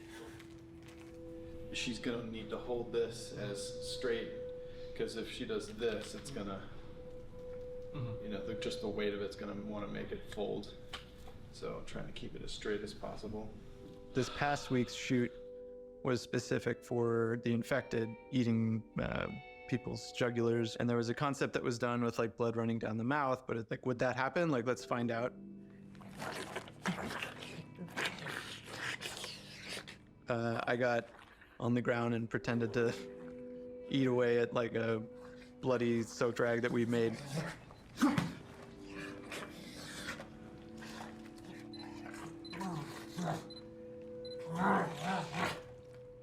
She's gonna need to hold this as straight, because if she does this, it's gonna, you know, just the weight of it's gonna want to make it fold. So trying to keep it as straight as possible. This past week's shoot was specific for the infected eating people's jugulars, and there was a concept that was done with like blood running down the mouth, but like, would that happen? Like, let's find out. I got on the ground and pretended to eat away at like a bloody soaked rag that we made.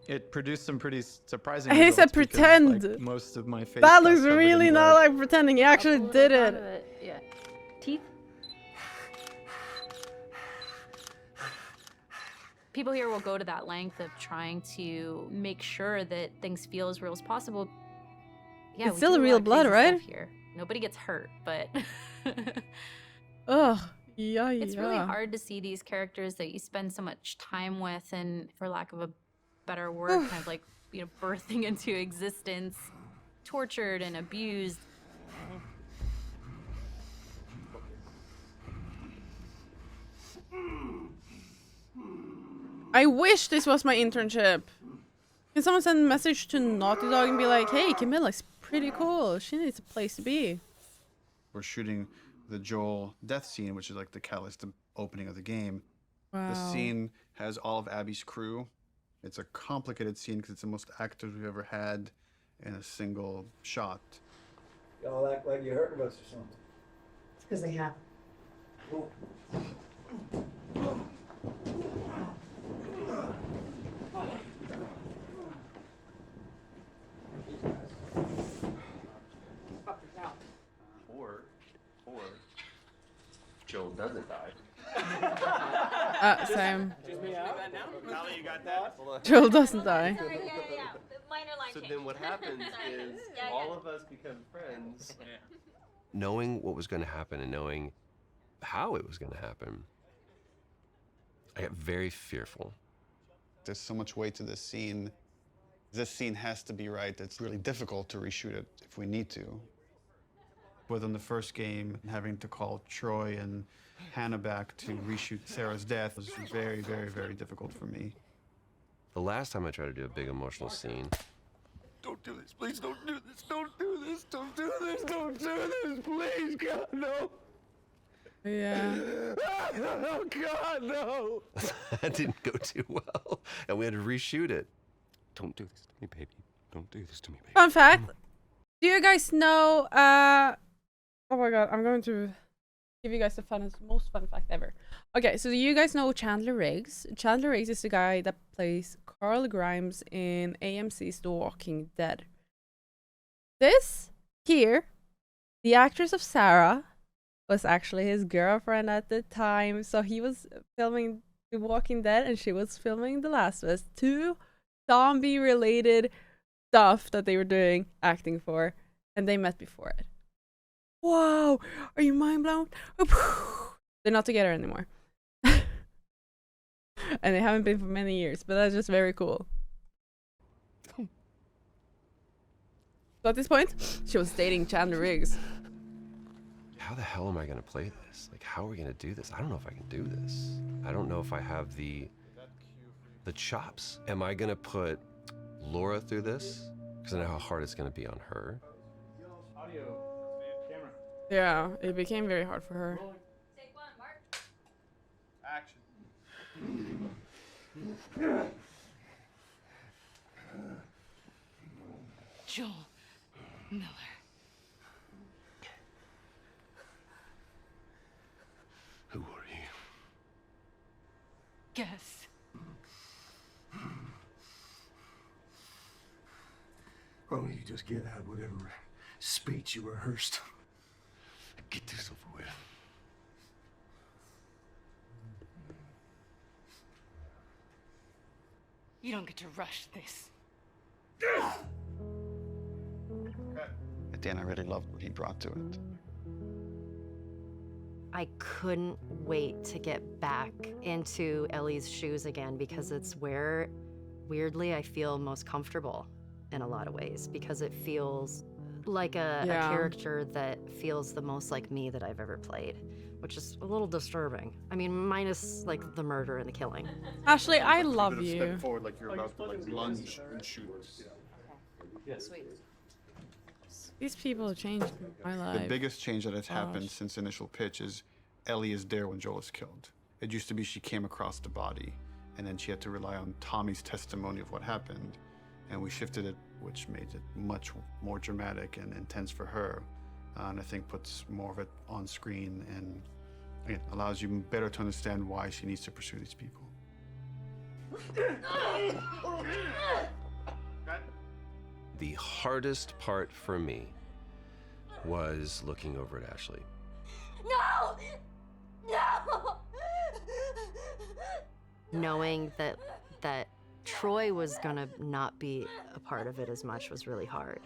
It produced some pretty surprising He said results because, pretend. like, most of my face That got looks covered in really not blood. like pretending. He actually did it. Yeah. Teeth? People here will go to that length of trying to make sure that things feel as real as possible. Yeah, It's we still do a real lot of blood, crazy right? stuff here. Nobody gets hurt, but Ugh. Yeah, it's really hard to see these characters that you spend so much time with and, for lack of a better word, kind of like, you know, birthing into existence, tortured and abused. I wish this was my internship. Can someone send a message to Naughty Dog and be like, hey, Camilla's pretty cool. She needs a place to be. We're shooting the Joel death scene, which is like the catalyst, the opening of the game. Wow. The scene has all of Abby's crew. It's a complicated scene because it's the most actors we've ever had in a single shot. Y'all act like you're hurting us or something. It's because they have. Or Joel doesn't die. Same. Just me out. Natalie, you got that? Joel doesn't die. So then what happens is all of us become friends. Knowing what was going to happen and knowing how it was going to happen, I got very fearful. There's so much weight to this scene. This scene has to be right. It's really difficult to reshoot it if we need to. Within the first game, having to call Troy and Hannah back to reshoot Sarah's death was very, very, very difficult for me. The last time I tried to do a big emotional scene, Don't do this, please don't do this, don't do this, don't do this, don't do this, please, God, no. Yeah. Oh, God, no. that didn't go too well, and we had to reshoot it. Don't do this to me, baby. Don't do this to me, baby. Fun fact. Do you guys know, oh my god, I'm going to give you guys the most fun fact ever. Okay, so do you guys know Chandler Riggs? Chandler Riggs is the guy that plays Carl Grimes in AMC's The Walking Dead. This here, the actress of Sarah, was actually his girlfriend at the time. So he was filming The Walking Dead and she was filming The Last of Us. Two zombie-related stuff that they were doing, acting for, and they met before it. Whoa, are you mind blown? They're not together anymore. And they haven't been for many years, but that's just very cool. So at this point, she was dating Chandler Riggs. How the hell am I gonna play this? Like, how are we gonna do this? I don't know if I can do this. I don't know if I have the chops. Am I gonna put Laura through this? Because I know how hard it's gonna be on her. Yeah, it became very hard for her. Action. Joel Miller. Who are you? Guess. Why don't you just get out whatever speech you rehearsed? Get this over with. You don't get to rush this. At the end, I really loved what he brought to it. I couldn't wait to get back into Ellie's shoes again because it's where, weirdly, I feel most comfortable in a lot of ways because it feels like a character that feels the most like me that I've ever played, which is a little disturbing. I mean, minus like the murder and the killing. Ashley, I love you. Step forward like you're about to like lunge and shoot. Sweet. These people have changed my life. The biggest change that has happened Gosh. since the initial pitch is Ellie is there when Joel is killed. It used to be she came across the body, and then she had to rely on Tommy's testimony of what happened, and we shifted it, which made it much more dramatic and intense for her, and I think puts more of it on screen and again, allows you better to understand why she needs to pursue these people. The hardest part for me was looking over at Ashley. No! No! Knowing that Troy was gonna not be a part of it as much was really hard.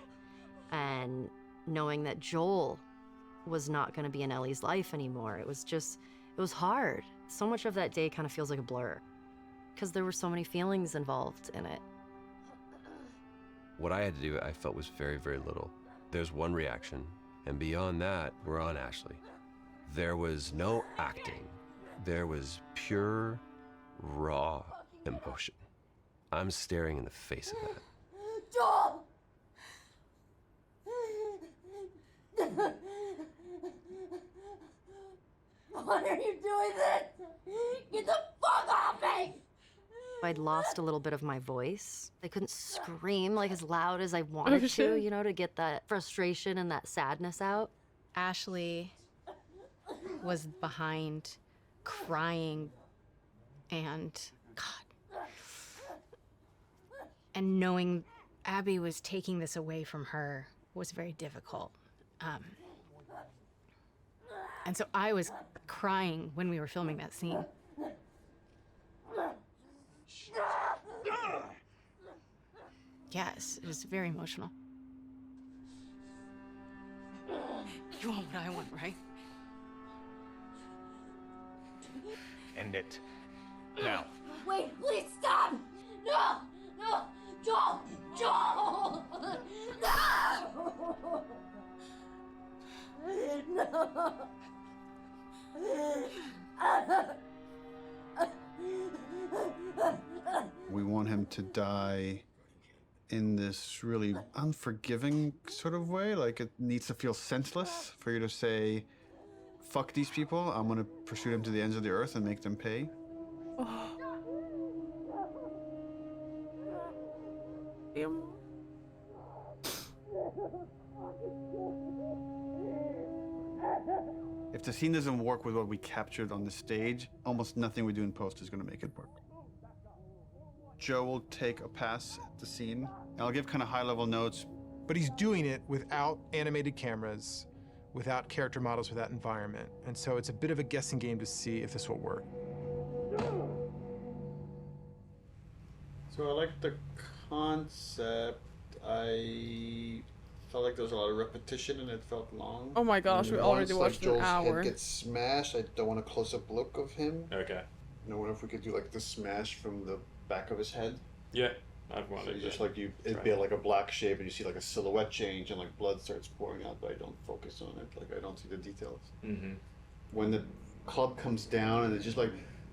And knowing that Joel was not gonna be in Ellie's life anymore, it was hard. So much of that day kind of feels like a blur because there were so many feelings involved in it. What I had to do, I felt was very, very little. There's one reaction, and beyond that, we're on Ashley. There was no acting. There was pure, raw emotion. I'm staring in the face of that. Joel! Why are you doing this? Get the fuck off me! I'd lost a little bit of my voice. I couldn't scream like as loud as I wanted to, you know, to get that frustration and that sadness out. Ashley was behind, crying, and God. And knowing Abby was taking this away from her was very difficult. And so I was crying when we were filming that scene. Yes, it was very emotional. You want what I want, right? End it. Now. Wait, please stop! No! No! Joel! Joel! No! We want him to die in this really unforgiving sort of way. Like, it needs to feel senseless for you to say, fuck these people, I'm gonna pursue them to the ends of the earth and make them pay. If the scene doesn't work with what we captured on the stage, almost nothing we do in post is gonna make it work. Joe will take a pass at the scene, and I'll give kind of high-level notes. But he's doing it without animated cameras, without character models, without environment. And so it's a bit of a guessing game to see if this will work. So I like the concept. I felt like there was a lot of repetition and it felt long. Oh my gosh, we already watched an hour. Once Joel's head gets smashed, I don't want a close-up look of him. Okay. You know, what if we could do like the smash from the back of his head? Yeah, I've So wanted you just to like it'd try be it. like a black shape, and you see like a silhouette change, and like blood starts pouring out, but I don't focus on it. Like I don't see the details. Mm-hmm. When the club comes down and it's just like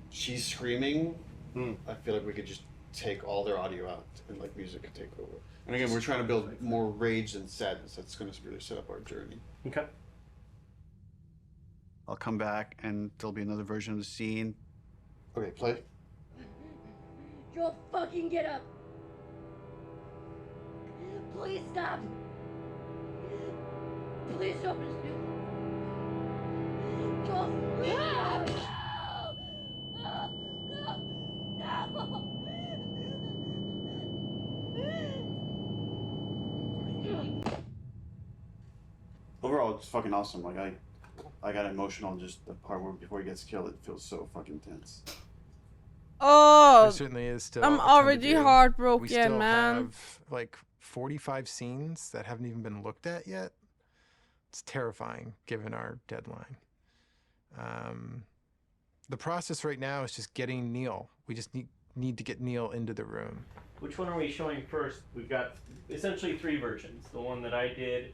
she's screaming, I feel like we could just take all their audio out and like music could take over. And again, we're trying to build more rage than sadness. That's going to really set up our journey. Okay. I'll come back and there'll be another version of the scene. Okay, play. Joel, fucking get up! Please stop! Please don't pursue. Joel, no! No! No! Overall, it's fucking awesome. Like I got emotional just the part where before he gets killed. It feels so fucking tense. Oh, There certainly is still. I'm a ton to already do. heartbroken, we still man. have like 45 scenes that haven't even been looked at yet. It's terrifying given our deadline. The process right now is just getting Neil. We just need to get Neil into the room. Which one are we showing first? We've got essentially 3 versions. The one that I did,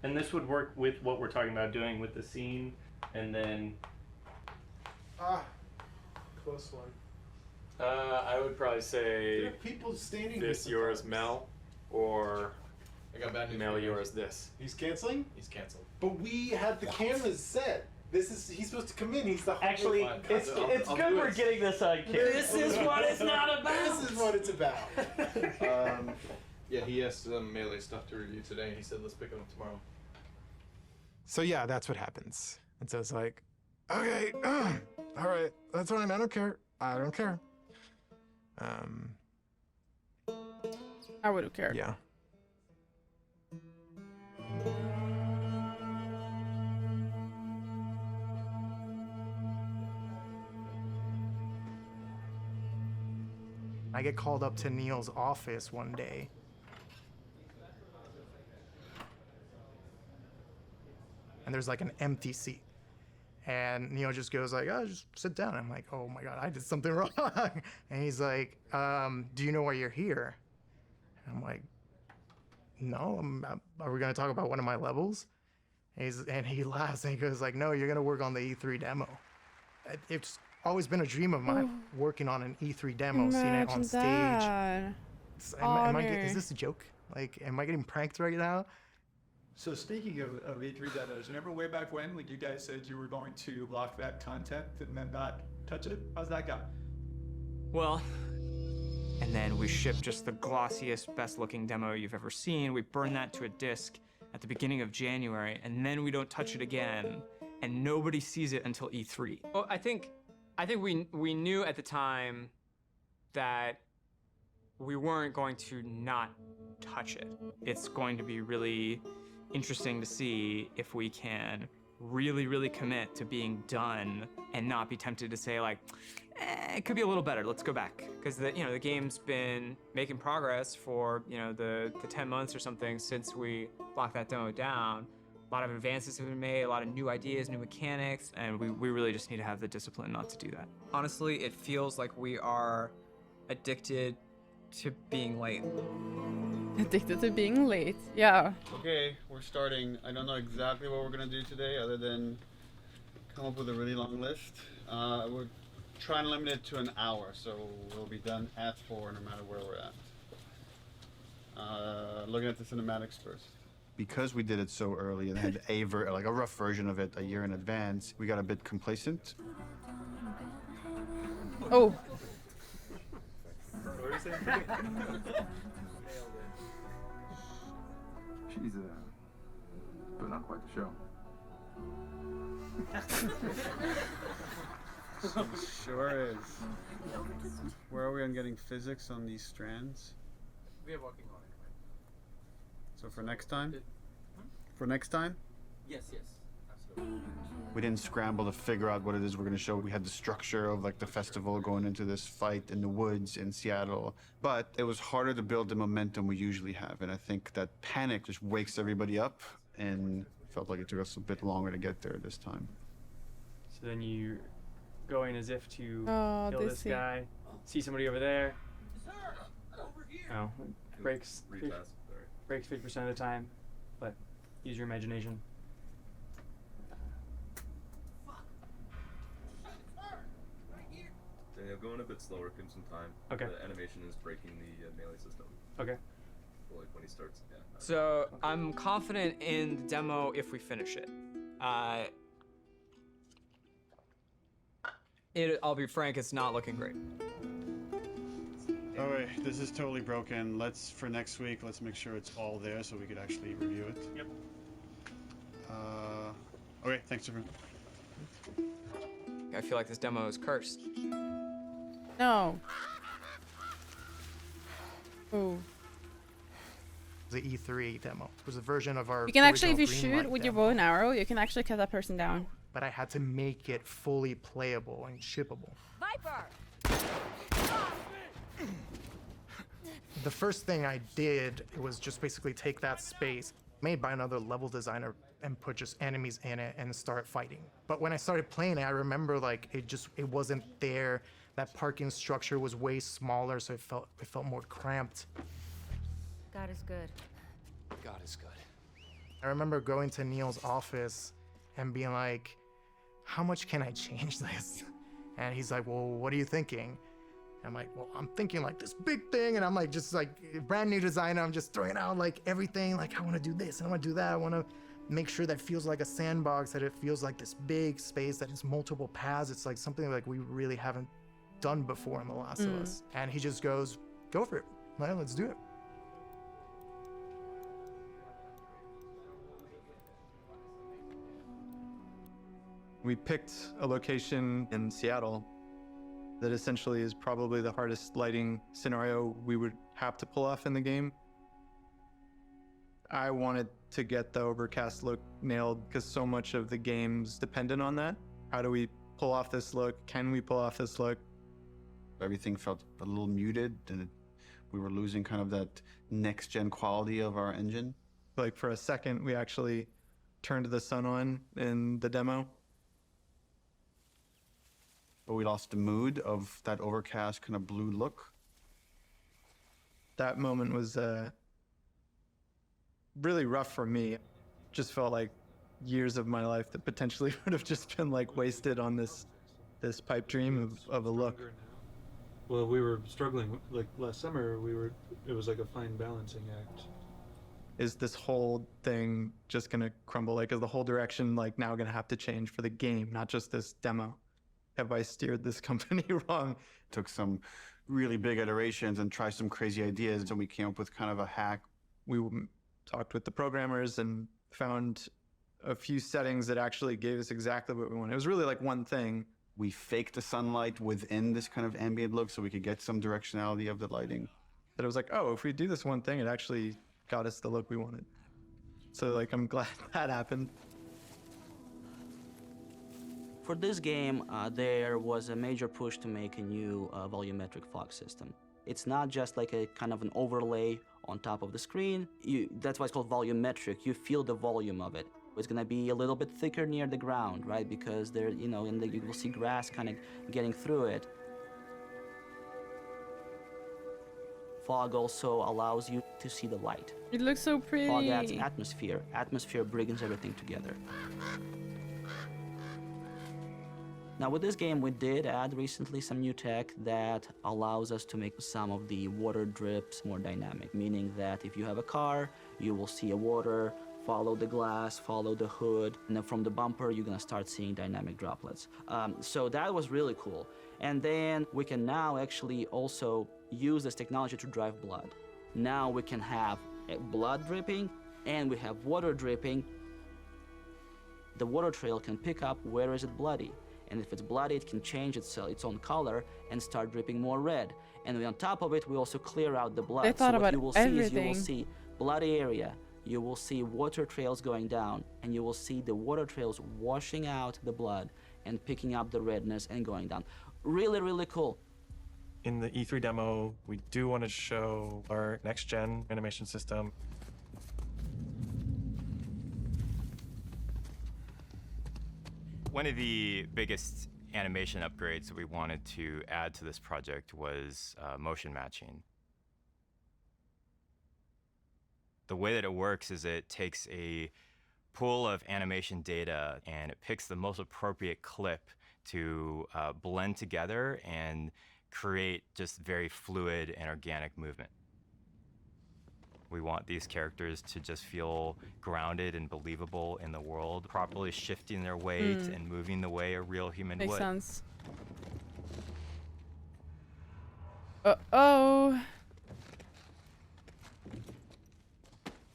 and this would work with what we're talking about doing with the scene, and then Close one. I would probably say There are people standing this here yours, sometimes. Mel, or I got bad news. Mel for you. yours, this. He's canceling? He's canceled. But we had the cameras set. He's supposed to come in. He's the actually, Fine, it's I'll good do we're it. getting this on camera. This is what it's not about. This is what it's about. Yeah, he has some melee stuff to review today. He said let's pick it up tomorrow. So yeah, that's what happens. And so it's like, okay, all right, that's fine. I don't care. I don't care. I would have cared. Yeah. I get called up to Neil's office one day. And there's like an empty seat. And Neil just goes like, oh, just sit down. I'm like, oh my God, I did something wrong. And he's like, do you know why you're here? And I'm like, no, are we gonna talk about one of my levels? And he laughs and he goes like, no, you're gonna work on the E3 demo. It's always been a dream of mine, working on an E3 demo, seeing it on Imagine stage. that. Is this a joke? Like, am I getting pranked right now? So speaking of E3 demos, remember way back when, like you guys said you were going to block that content and then not touch it? How's that go? Well, and then we ship just the glossiest, best-looking demo you've ever seen. We burn that to a disc at the beginning of January, and then we don't touch it again, and nobody sees it until E3. Well, I think we knew at the time that we weren't going to not touch it. It's going to be really interesting to see if we can really, really commit to being done and not be tempted to say like, it could be a little better, let's go back. Because the game's been making progress for, the 10 months or something since we locked that demo down. A lot of advances have been made, a lot of new ideas, new mechanics, and we really just need to have the discipline not to do that. Honestly, it feels like we are addicted to being late. Addicted to being late. Yeah. Okay, we're starting. I don't know exactly what we're gonna do today, other than come up with a really long list. We're trying to limit it to an hour, so we'll be done at 4 no matter where we're at. Looking at the cinematics first. Because we did it so early and had a rough version of it a year in advance, we got a bit complacent. Oh. She's but not quite the show. Sure is. Where are we on getting physics on these strands? We are working on it. So for next time? For next time? Yes, absolutely. We didn't scramble to figure out what it is we're going to show. We had the structure of like the festival going into this fight in the woods in Seattle, but it was harder to build the momentum we usually have. And I think that panic just wakes everybody up, and felt like it took us a bit longer to get there this time. So then you going as if to Oh, kill this scene. guy. See somebody over there. Oh, breaks 50% of the time, but use your imagination. Daniel, going a bit slower, give him some time. Okay. The animation is breaking the melee system. Okay. So like when he starts, yeah. So I'm confident in the demo if we finish it. I'll be frank, it's not looking great. All right, this is totally broken. For next week, let's make sure it's all there so we could actually review it. Yep. Okay, thanks everyone. I feel like this demo is cursed. No. Ooh. The E3 demo. It was a version of our. You can actually, if you original Greenlight shoot with your demo, bow and arrow, you can actually cut that person down. but I had to make it fully playable and shippable. Viper! The first thing I did was just basically take that space made by another level designer and put just enemies in it and start fighting. But when I started playing it, I remember like it wasn't there. That parking structure was way smaller, so it felt more cramped. God is good. God is good. I remember going to Neil's office and being like, how much can I change this? And he's like, well, what are you thinking? I'm like, well, I'm thinking like this big thing, and I'm like, just like brand new designer, I'm just throwing out like everything, like I want to do this and I want to do that. I want to make sure that feels like a sandbox, that it feels like this big space that has multiple paths. It's like something like we really haven't done before in The Last of Us. And he just goes, go for it. Well, let's do it. We picked a location in Seattle that essentially is probably the hardest lighting scenario we would have to pull off in the game. I wanted to get the overcast look nailed because so much of the game's dependent on that. How do we pull off this look? Can we pull off this look? Everything felt a little muted, and we were losing kind of that next-gen quality of our engine. Like for a second, we actually turned the sun on in the demo. But we lost the mood of that overcast kind of blue look. That moment was really rough for me. Just felt like years of my life that potentially would have just been like wasted on this pipe dream of a look. Well, we were struggling, like last summer, it was like a fine balancing act. Is this whole thing just gonna crumble? Like, is the whole direction like now gonna have to change for the game, not just this demo? Have I steered this company wrong? Took some really big iterations and tried some crazy ideas, and we came up with kind of a hack. We talked with the programmers and found a few settings that actually gave us exactly what we wanted. It was really like one thing. We faked the sunlight within this kind of ambient look so we could get some directionality of the lighting. That it was like, oh, if we do this one thing, it actually got us the look we wanted. So like, I'm glad that happened. For this game, there was a major push to make a new volumetric fog system. It's not just like a kind of an overlay on top of the screen. That's why it's called volumetric. You feel the volume of it. It's gonna be a little bit thicker near the ground, right? Because there, you know, you will see grass kind of getting through it. Fog also allows you to see the light. It looks so pretty. Fog adds atmosphere. Atmosphere brings everything together. Now with this game, we did add recently some new tech that allows us to make some of the water drips more dynamic, meaning that if you have a car, you will see a water, follow the glass, follow the hood, and then from the bumper, you're gonna start seeing dynamic droplets. So that was really cool. And then we can now actually also use this technology to drive blood. Now we can have blood dripping and we have water dripping. The water trail can pick up where is it bloody. And if it's bloody, it can change its own color and start dripping more red. And on top of it, we also clear out the blood. They thought so about what you will everything. see is you will see bloody area, you will see water trails going down, and you will see the water trails washing out the blood and picking up the redness and going down. Really, really cool. In the E3 demo, we do want to show our next-gen animation system. One of the biggest animation upgrades that we wanted to add to this project was motion matching. The way that it works is it takes a pool of animation data and it picks the most appropriate clip to blend together and create just very fluid and organic movement. We want these characters to just feel grounded and believable in the world, properly shifting their weight and moving the way a real human Makes would. sense. Uh-oh.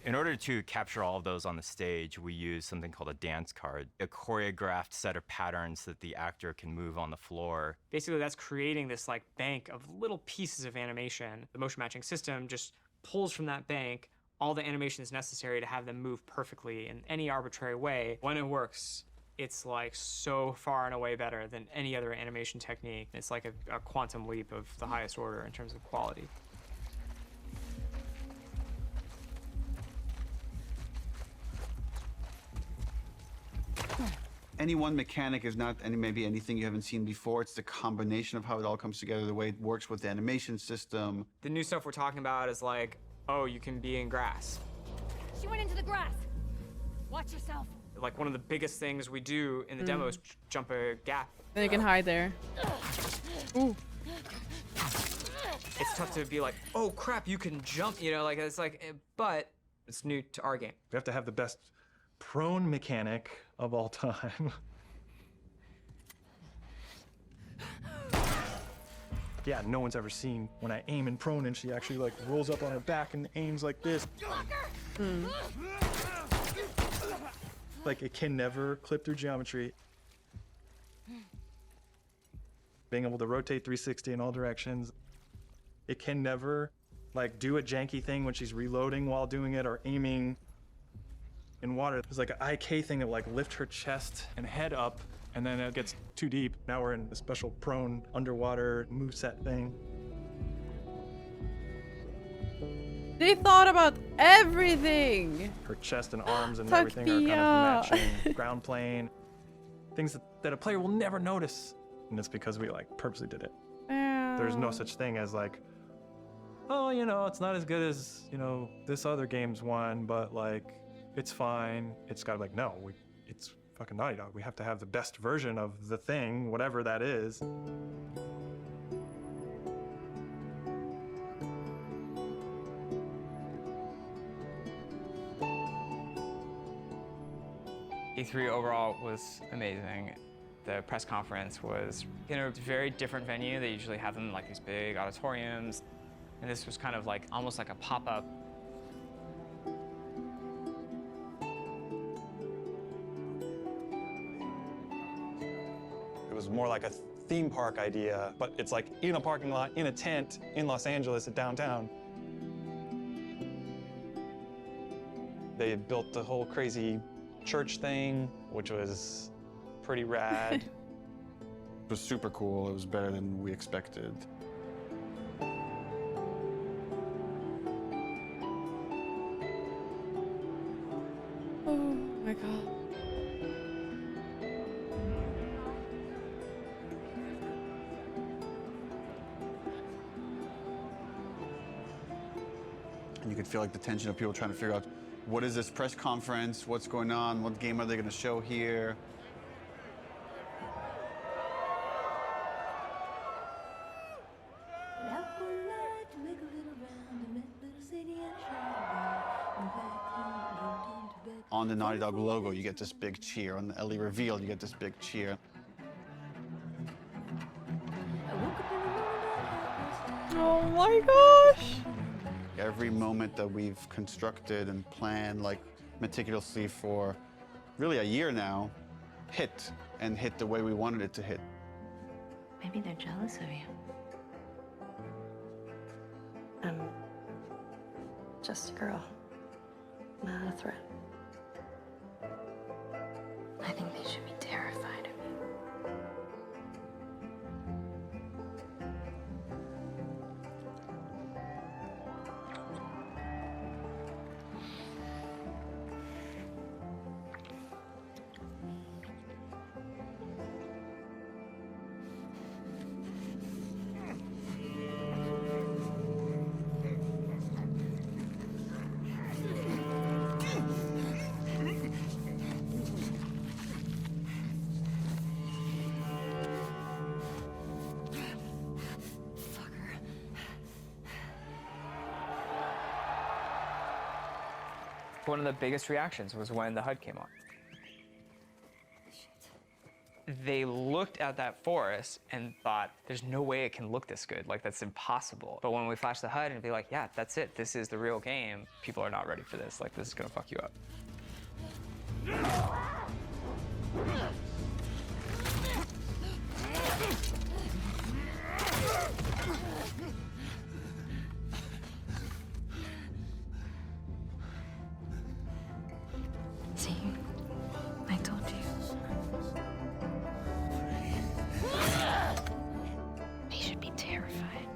In order to capture all of those on the stage, we use something called a dance card, a choreographed set of patterns that the actor can move on the floor. Basically, that's creating this like bank of little pieces of animation. The motion matching system just pulls from that bank all the animations necessary to have them move perfectly in any arbitrary way. When it works, it's like so far and away better than any other animation technique. It's like a quantum leap of the highest order in terms of quality. Any one mechanic is not maybe anything you haven't seen before. It's the combination of how it all comes together, the way it works with the animation system. The new stuff we're talking about is like, oh, you can be in grass. She went into the grass. Watch yourself. Like one of the biggest things we do in the demo is jump a gap. Then you can hide there. Ooh. It's tough to be like, oh crap, you can jump, you know, like it's like, but it's new to our game. We have to have the best prone mechanic of all time. Yeah, no one's ever seen when I aim in prone and she actually like rolls up on her back and aims like this. Like it can never clip through geometry. Being able to rotate 360 in all directions. It can never like do a janky thing when she's reloading while doing it or aiming in water. There's like an IK thing that like lift her chest and head up, and then it gets too deep. Now we're in a special prone underwater moveset thing. They thought about everything. Her chest and arms and Tuck everything are me kind up. of matching. Ground plane, things that a player will never notice, and it's because we like purposely did it. There's no such thing as like, oh, you know, it's not as good as, you know, this other game's one, but like, it's fine. It's gotta be like, no, it's fucking Naughty Dog. We have to have the best version of the thing, whatever that is. E3 overall was amazing. The press conference was in a very different venue. They usually have them in like these big auditoriums. And this was kind of like, almost like a pop-up. It was more like a theme park idea, but it's like in a parking lot, in a tent, in Los Angeles at downtown. They had built the whole crazy church thing, which was pretty rad. It was super cool. It was better than we expected. Oh my god. And you could feel like the tension of people trying to figure out, what is this press conference? What's going on? What game are they going to show here? On the Naughty Dog logo, you get this big cheer. On the Ellie reveal, you get this big cheer. Oh my gosh. Every moment that we've constructed and planned like meticulously for really a year now hit the way we wanted it to hit. Maybe they're jealous of you. I'm just a girl, not a threat. I think they should be terrified of me. One of the biggest reactions was when the HUD came on. They looked at that forest and thought, there's no way it can look this good. Like, that's impossible. But when we flash the HUD and be like, yeah, that's it. This is the real game. People are not ready for this. Like, this is gonna fuck you up. See, I told you. He should be terrified.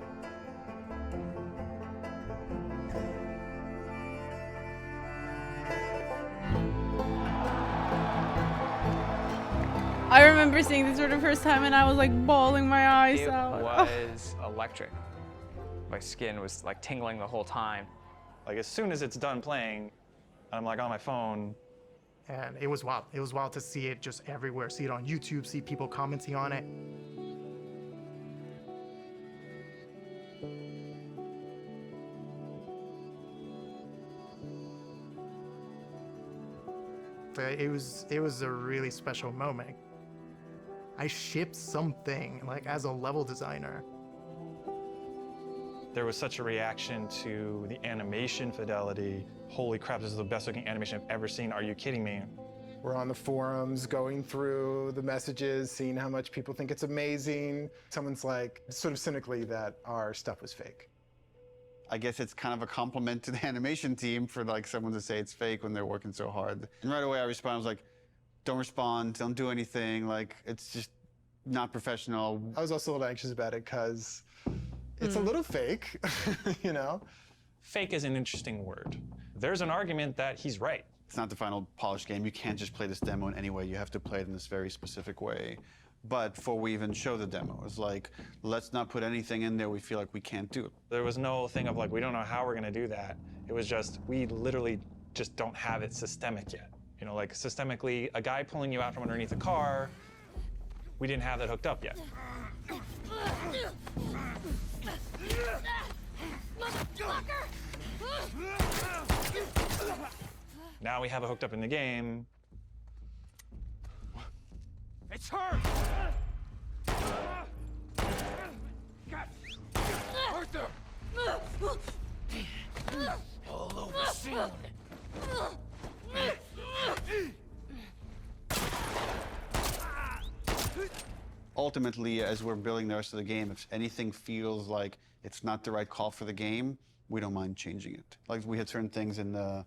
I remember seeing this for the first time and I was like bawling my eyes It out. was electric. My skin was like tingling the whole time. Like as soon as it's done playing, I'm like on my phone. And it was wild. It was wild to see it just everywhere. See it on YouTube, see people commenting on it. But it was a really special moment. I shipped something like as a level designer. There was such a reaction to the animation fidelity. Holy crap, this is the best looking animation I've ever seen. Are you kidding me? We're on the forums, going through the messages, seeing how much people think it's amazing. Someone's like, sort of cynically, that our stuff was fake. I guess it's kind of a compliment to the animation team for like someone to say it's fake when they're working so hard. And right away I responded, I was like, don't respond, don't do anything. Like, it's just not professional. I was also a little anxious about it because it's a little fake, you know? Fake is an interesting word. There's an argument that he's right. It's not the final polished game. You can't just play this demo in any way. You have to play it in this very specific way. But before we even show the demo, it was like, let's not put anything in there we feel like we can't do. There was no thing of like, we don't know how we're gonna do that. It was just, we literally just don't have it systemic yet. You know, like systemically, a guy pulling you out from underneath a car, we didn't have that hooked up yet. Now we have it hooked up in the game. It's her! Arthur! All over soon. Ultimately, as we're building the rest of the game, if anything feels like it's not the right call for the game, we don't mind changing it. Like, we had certain things in the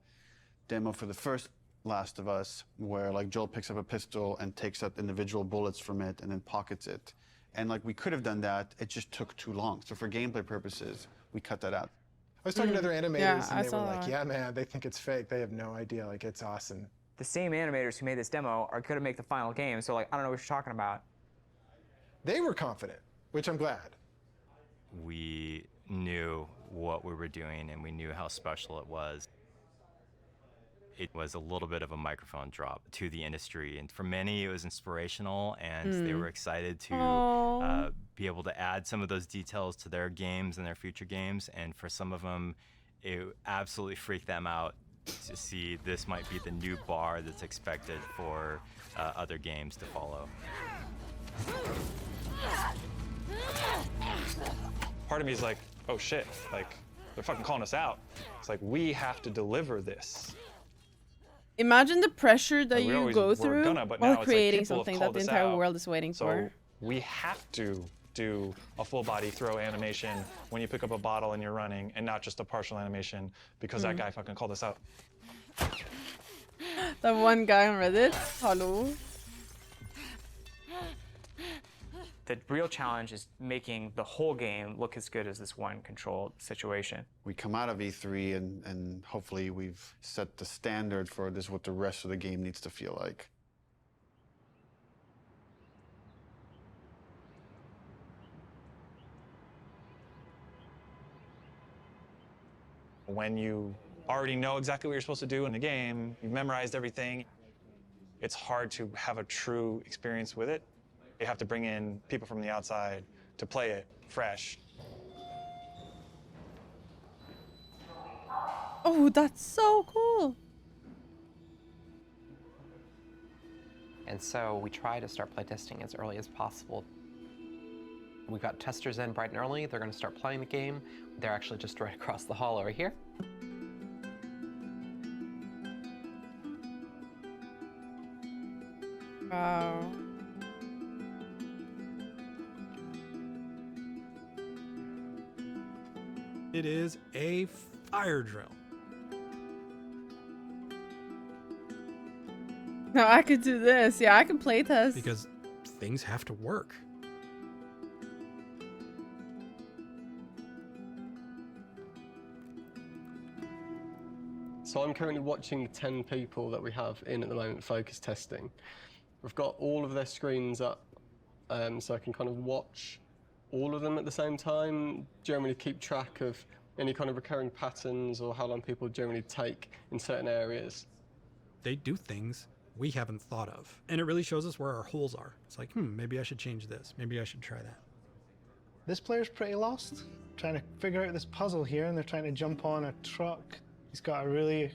demo for the first Last of Us where like Joel picks up a pistol and takes out individual bullets from it and then pockets it. And like we could have done that, it just took too long. So for gameplay purposes, we cut that out. I was talking to other animators and they were that. like, yeah, man, they think it's fake. They have no idea. Like, it's awesome. The same animators who made this demo are gonna make the final game, so like, I don't know what you're talking about. They were confident, which I'm glad. We knew what we were doing and we knew how special it was. It was a little bit of a microphone drop to the industry, and for many it was inspirational, and they were excited to be able to add some of those details to their games and their future games, and for some of them it absolutely freaked them out to see this might be the new bar that's expected for other games to follow. Part of me is like, oh shit, like they're fucking calling us out. It's like, we have to deliver this. Imagine the pressure that We you always go were through gonna, but now while it's like creating people have something that called the us entire out, world is waiting so for. we have to do a full body throw animation when you pick up a bottle and you're running, and not just a partial animation because that guy fucking called us out. That one guy on Reddit, hello. The real challenge is making the whole game look as good as this one controlled situation. We come out of E3 and hopefully we've set the standard for this, what the rest of the game needs to feel like. When you already know exactly what you're supposed to do in the game, you've memorized everything, it's hard to have a true experience with it. You have to bring in people from the outside to play it fresh. Oh, that's so cool. And so we try to start playtesting as early as possible. We've got testers in bright and early. They're going to start playing the game. They're actually just right across the hall over here. Wow. It is a fire drill. No, I could do this. Yeah, I can playtest. Because things have to work. So I'm currently watching the 10 people that we have in at the moment focus testing. We've got all of their screens up, so I can kind of watch all of them at the same time, generally keep track of any kind of recurring patterns or how long people generally take in certain areas. They do things we haven't thought of. And it really shows us where our holes are. It's like, maybe I should change this. Maybe I should try that. This player's pretty lost, trying to figure out this puzzle here, and they're trying to jump on a truck. He's got a really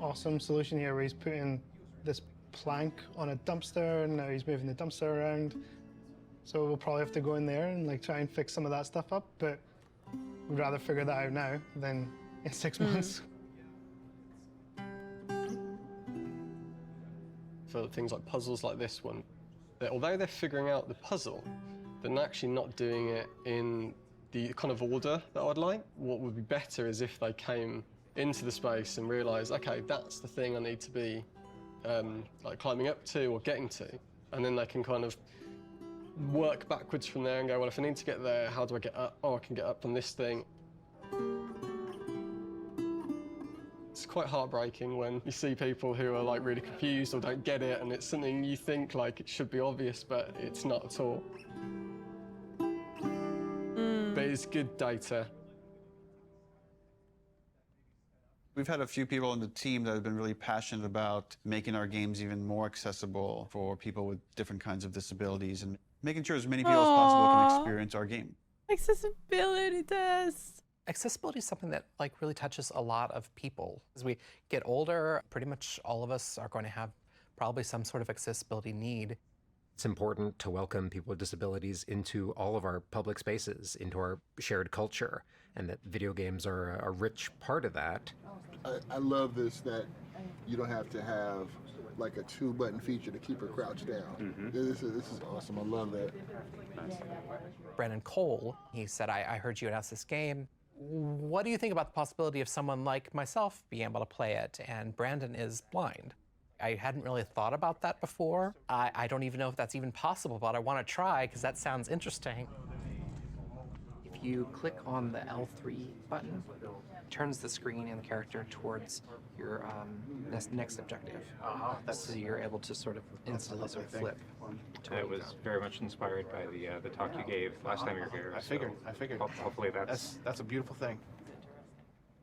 awesome solution here where he's putting this plank on a dumpster, and now he's moving the dumpster around. So we'll probably have to go in there and like try and fix some of that stuff up, but we'd rather figure that out now than in 6 months. For things like puzzles like this one, that although they're figuring out the puzzle, they're actually not doing it in the kind of order that I'd like. What would be better is if they came into the space and realised, okay, that's the thing I need to be like climbing up to or getting to, and then they can kind of work backwards from there and go, well, if I need to get there, how do I get up? Oh, I can get up on this thing. It's quite heartbreaking when you see people who are like really confused or don't get it, and it's something you think like it should be obvious, but it's not at all. But it's good data. We've had a few people on the team that have been really passionate about making our games even more accessible for people with different kinds of disabilities and making sure as many people as possible can experience our game. Accessibility tests. Accessibility is something that like really touches a lot of people. As we get older, pretty much all of us are going to have probably some sort of accessibility need. It's important to welcome people with disabilities into all of our public spaces, into our shared culture, and that video games are a rich part of that. I love this, that you don't have to have like a 2-button feature to keep her crouched down. This is awesome. I love that. Brandon Cole, he said, I heard you announce this game. What do you think about the possibility of someone like myself being able to play it? And Brandon is blind. I hadn't really thought about that before. I don't even know if that's even possible, but I want to try because that sounds interesting. If you click on the L3 button, it turns the screen and the character towards your next objective. So you're able to sort of instantly sort of flip. It was very much inspired by the talk you gave last time you were here. I figured. Hopefully that's a beautiful thing.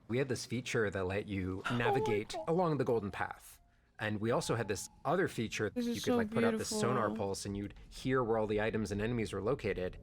We had this feature that let you navigate along the Golden Path. And we also had this other feature that you could like put out this sonar pulse and you'd hear where all the items and enemies were located.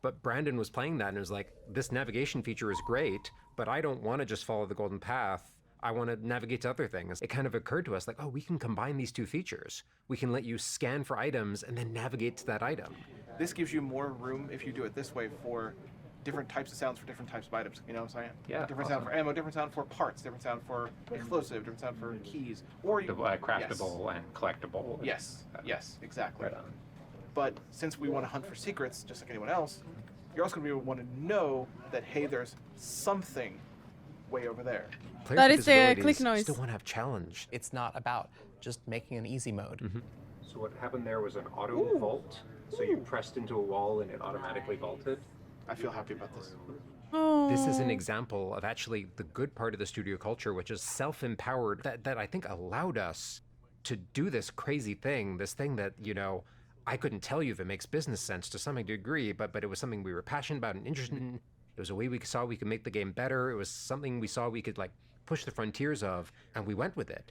But Brandon was playing that and was like, this navigation feature is great, but I don't want to just follow the Golden Path. I want to navigate to other things. It kind of occurred to us like, oh, we can combine these two features. We can let you scan for items and then navigate to that item. This gives you more room if you do it this way for different types of sounds for different types of items. You know what I'm saying? Yeah. Different sound for ammo, different sound for parts, different sound for explosive, different sound for keys. Or you, craftable and collectible. Yes, exactly. Right on. But since we want to hunt for secrets, just like anyone else, you're also going to want to know that, hey, there's something way over there. Players That with is the disabilities click noise. still want to have challenge. It's not about just making an easy mode. So what happened there was an auto vault. So you pressed into a wall and it automatically vaulted. I feel happy about this. This is an example of actually the good part of the studio culture, which is self-empowered, that I think allowed us to do this crazy thing, this thing that, you know, I couldn't tell you if it makes business sense to some degree, but it was something we were passionate about and interested in. It was a way we saw we could make the game better. It was something we saw we could like push the frontiers of, and we went with it.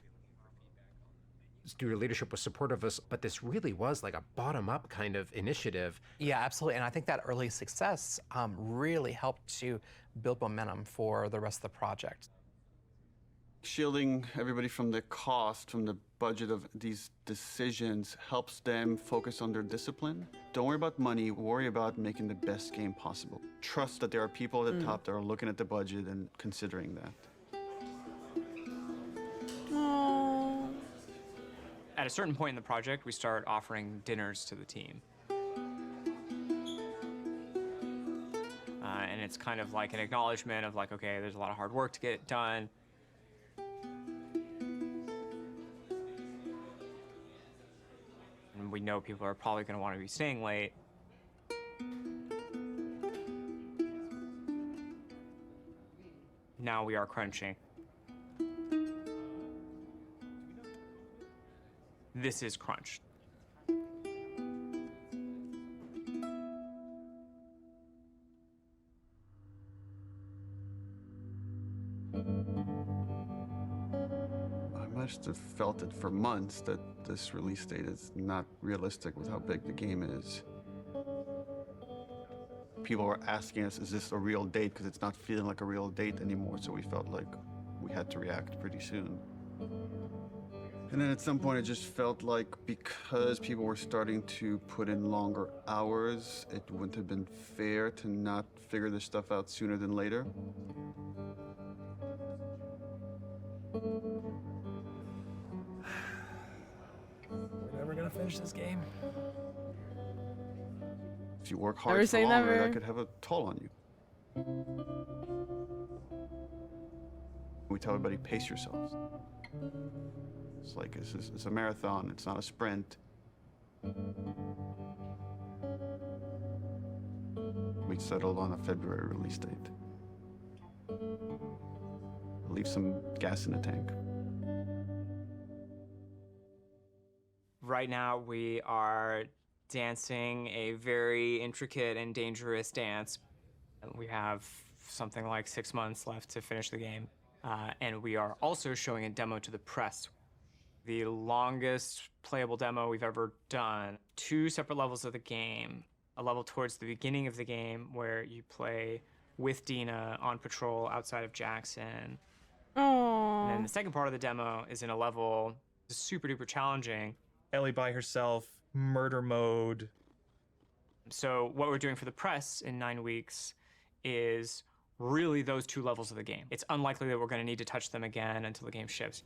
Studio leadership was supportive of us, but this really was like a bottom-up kind of initiative. Yeah, absolutely. And I think that early success really helped to build momentum for the rest of the project. Shielding everybody from the cost, from the budget of these decisions helps them focus on their discipline. Don't worry about money, worry about making the best game possible. Trust that there are people at the top that are looking at the budget and considering that. Aww. At a certain point in the project, we start offering dinners to the team. And it's kind of like an acknowledgement of like, okay, there's a lot of hard work to get it done. And we know people are probably going to want to be staying late. Now we are crunching. This is crunch. I must have felt it for months that this release date is not realistic with how big the game is. People were asking us, is this a real date? Because it's not feeling like a real date anymore, so we felt like we had to react pretty soon. And then at some point it just felt like because people were starting to put in longer hours, it wouldn't have been fair to not figure this stuff out sooner than later. We're never gonna finish this game. If you work hard Never for say longer, never. that could have a toll on you. We tell everybody, pace yourselves. It's like, it's a marathon, it's not a sprint. We settled on a February release date. Leave some gas in the tank. Right now, we are dancing a very intricate and dangerous dance. We have something like 6 months left to finish the game. And we are also showing a demo to the press. The longest playable demo we've ever done. 2 separate levels of the game. A level towards the beginning of the game where you play with Dina on patrol outside of Jackson. Aww. And then the second part of the demo is in a level that's super duper challenging. Ellie by herself, murder mode. So what we're doing for the press in 9 weeks is really those 2 levels of the game. It's unlikely that we're going to need to touch them again until the game ships.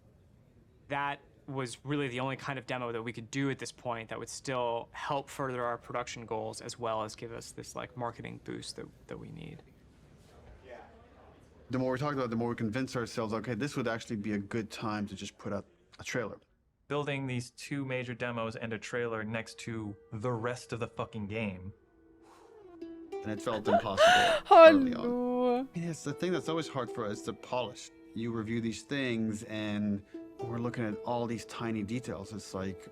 That was really the only kind of demo that we could do at this point that would still help further our production goals as well as give us this like marketing boost that we need. The more we talked about it, the more we convinced ourselves, okay, this would actually be a good time to just put out a trailer. Building these 2 major demos and a trailer next to the rest of the fucking game. And it felt impossible early on. It's the thing that's always hard for us to polish. You review these things and we're looking at all these tiny details. It's like,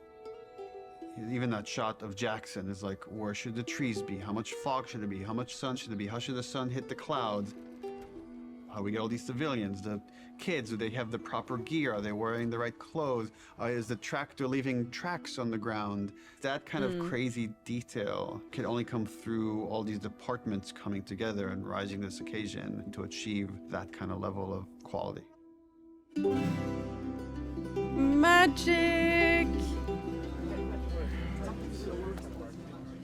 even that shot of Jackson is like, where should the trees be? How much fog should it be? How much sun should it be? How should the sun hit the clouds? How we get all these civilians, the kids, do they have the proper gear? Are they wearing the right clothes? Is the tractor leaving tracks on the ground? That kind of crazy detail can only come through all these departments coming together and rising this occasion to achieve that kind of level of quality. Magic!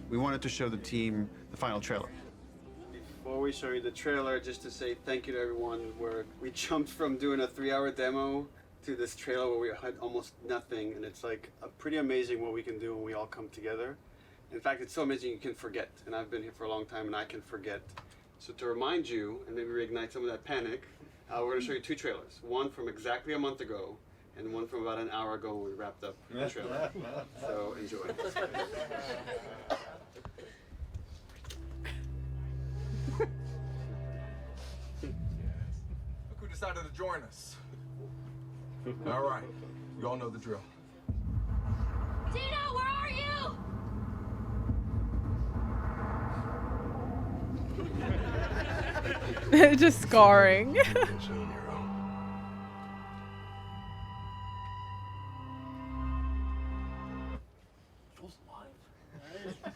We wanted to show the team the final trailer. Before we show you the trailer, just to say thank you to everyone, where we jumped from doing a 3-hour demo to this trailer where we had almost nothing, and it's like pretty amazing what we can do when we all come together. In fact, it's so amazing you can forget, and I've been here for a long time and I can forget. So to remind you, and maybe reignite some of that panic, we're going to show you 2 trailers. One from exactly a month ago, and one from about an hour ago when we wrapped up the trailer. So enjoy. Look who decided to join us. All right, you all know the drill. Dina, where are you? Just scarring.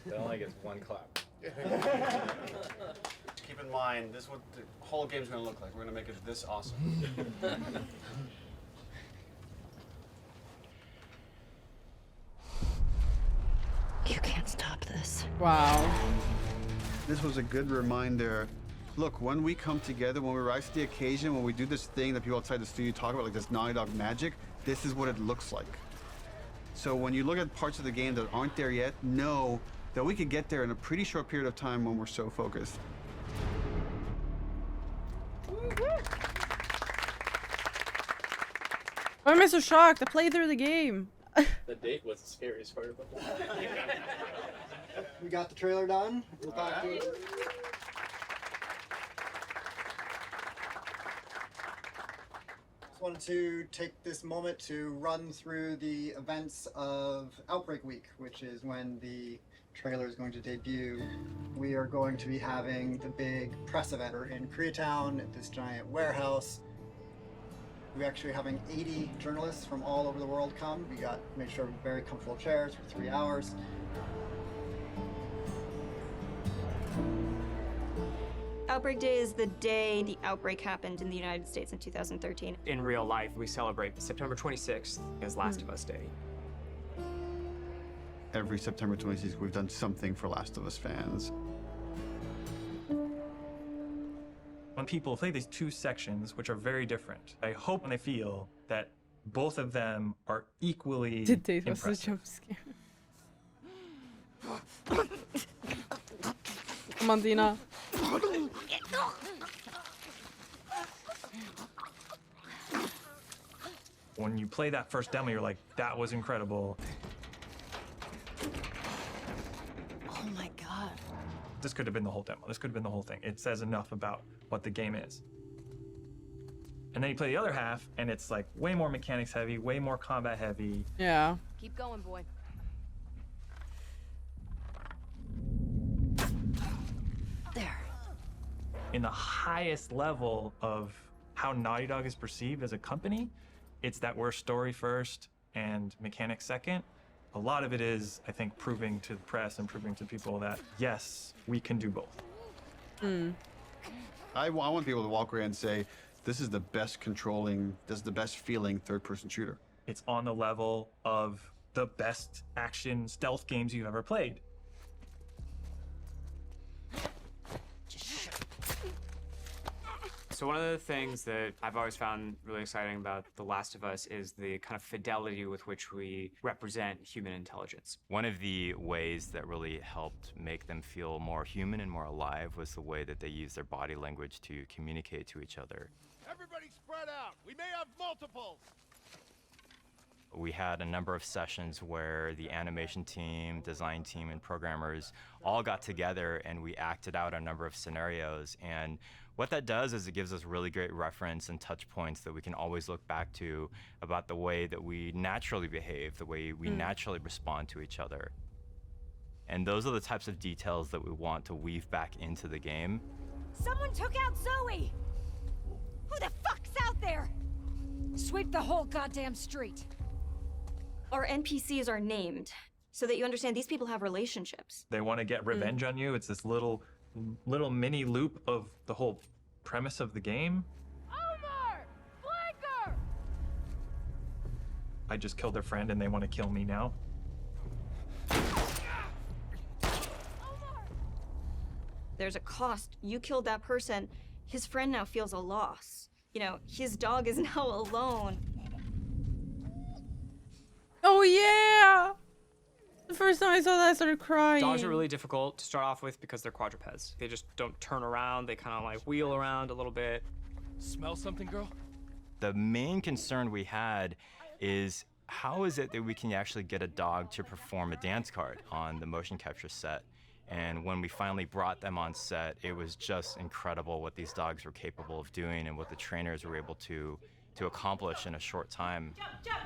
It only gets 1 clap. Keep in mind, this is what the whole game's gonna look like. We're gonna make it this awesome. Wow. This was a good reminder. Look, when we come together, when we rise to the occasion, when we do this thing that people outside the studio talk about, like this Naughty Dog magic, this is what it looks like. So when you look at parts of the game that aren't there yet, know that we could get there in a pretty short period of time when we're so focused. Why am I so shocked? I played through the game. The date was the scariest part about that. We got the trailer done. We'll talk to you. Just wanted to take this moment to run through the events of Outbreak Week, which is when the trailer is going to debut. We are going to be having the big press event in Koreatown at this giant warehouse. We're actually having 80 journalists from all over the world come. We got to make sure we're very comfortable chairs for 3 hours. Outbreak Day is the day the outbreak happened in the United States in 2013. In real life, we celebrate September 26th as Last of Us Day. Every September 26th, we've done something for Last of Us fans. When people play these two sections, which are very different, I hope and I feel that both of them are equally Date was a impressive. jump scare. Come on, Dina. When you play that first demo, you're like, that was incredible. Oh my god. This could have been the whole demo. This could have been the whole thing. It says enough about what the game is. And then you play the other half, and it's like way more mechanics heavy, way more combat heavy. Yeah. Keep going, boy. There. In the highest level of how Naughty Dog is perceived as a company, it's that we're story first and mechanics second. A lot of it is, I think, proving to the press and proving to people that, yes, we can do both. I want people to walk away and say, this is the best controlling, this is the best feeling third-person shooter. It's on the level of the best action stealth games you've ever played. So one of the things that I've always found really exciting about The Last of Us is the kind of fidelity with which we represent human intelligence. One of the ways that really helped make them feel more human and more alive was the way that they use their body language to communicate to each other. Everybody spread out. We may have multiples. We had a number of sessions where the animation team, design team, and programmers all got together and we acted out a number of scenarios. And what that does is it gives us really great reference and touch points that we can always look back to about the way that we naturally behave, the way we naturally respond to each other. And those are the types of details that we want to weave back into the game. Someone took out Zoe! Who the fuck's out there? Sweep the whole goddamn street. Our NPCs are named so that you understand these people have relationships. They want to get revenge on you. It's this little mini loop of the whole premise of the game. Omar! Flanker! I just killed their friend and they want to kill me now. There's a cost. You killed that person. His friend now feels a loss. You know, his dog is now alone. Oh yeah! The first time I saw that, I started crying. Dogs are really difficult to start off with because they're quadrupeds. They just don't turn around. They kind of like wheel around a little bit. Smell something, girl? The main concern we had is how is it that we can actually get a dog to perform a dance card on the motion capture set? And when we finally brought them on set, it was just incredible what these dogs were capable of doing and what the trainers were able to accomplish in a short time. Jump!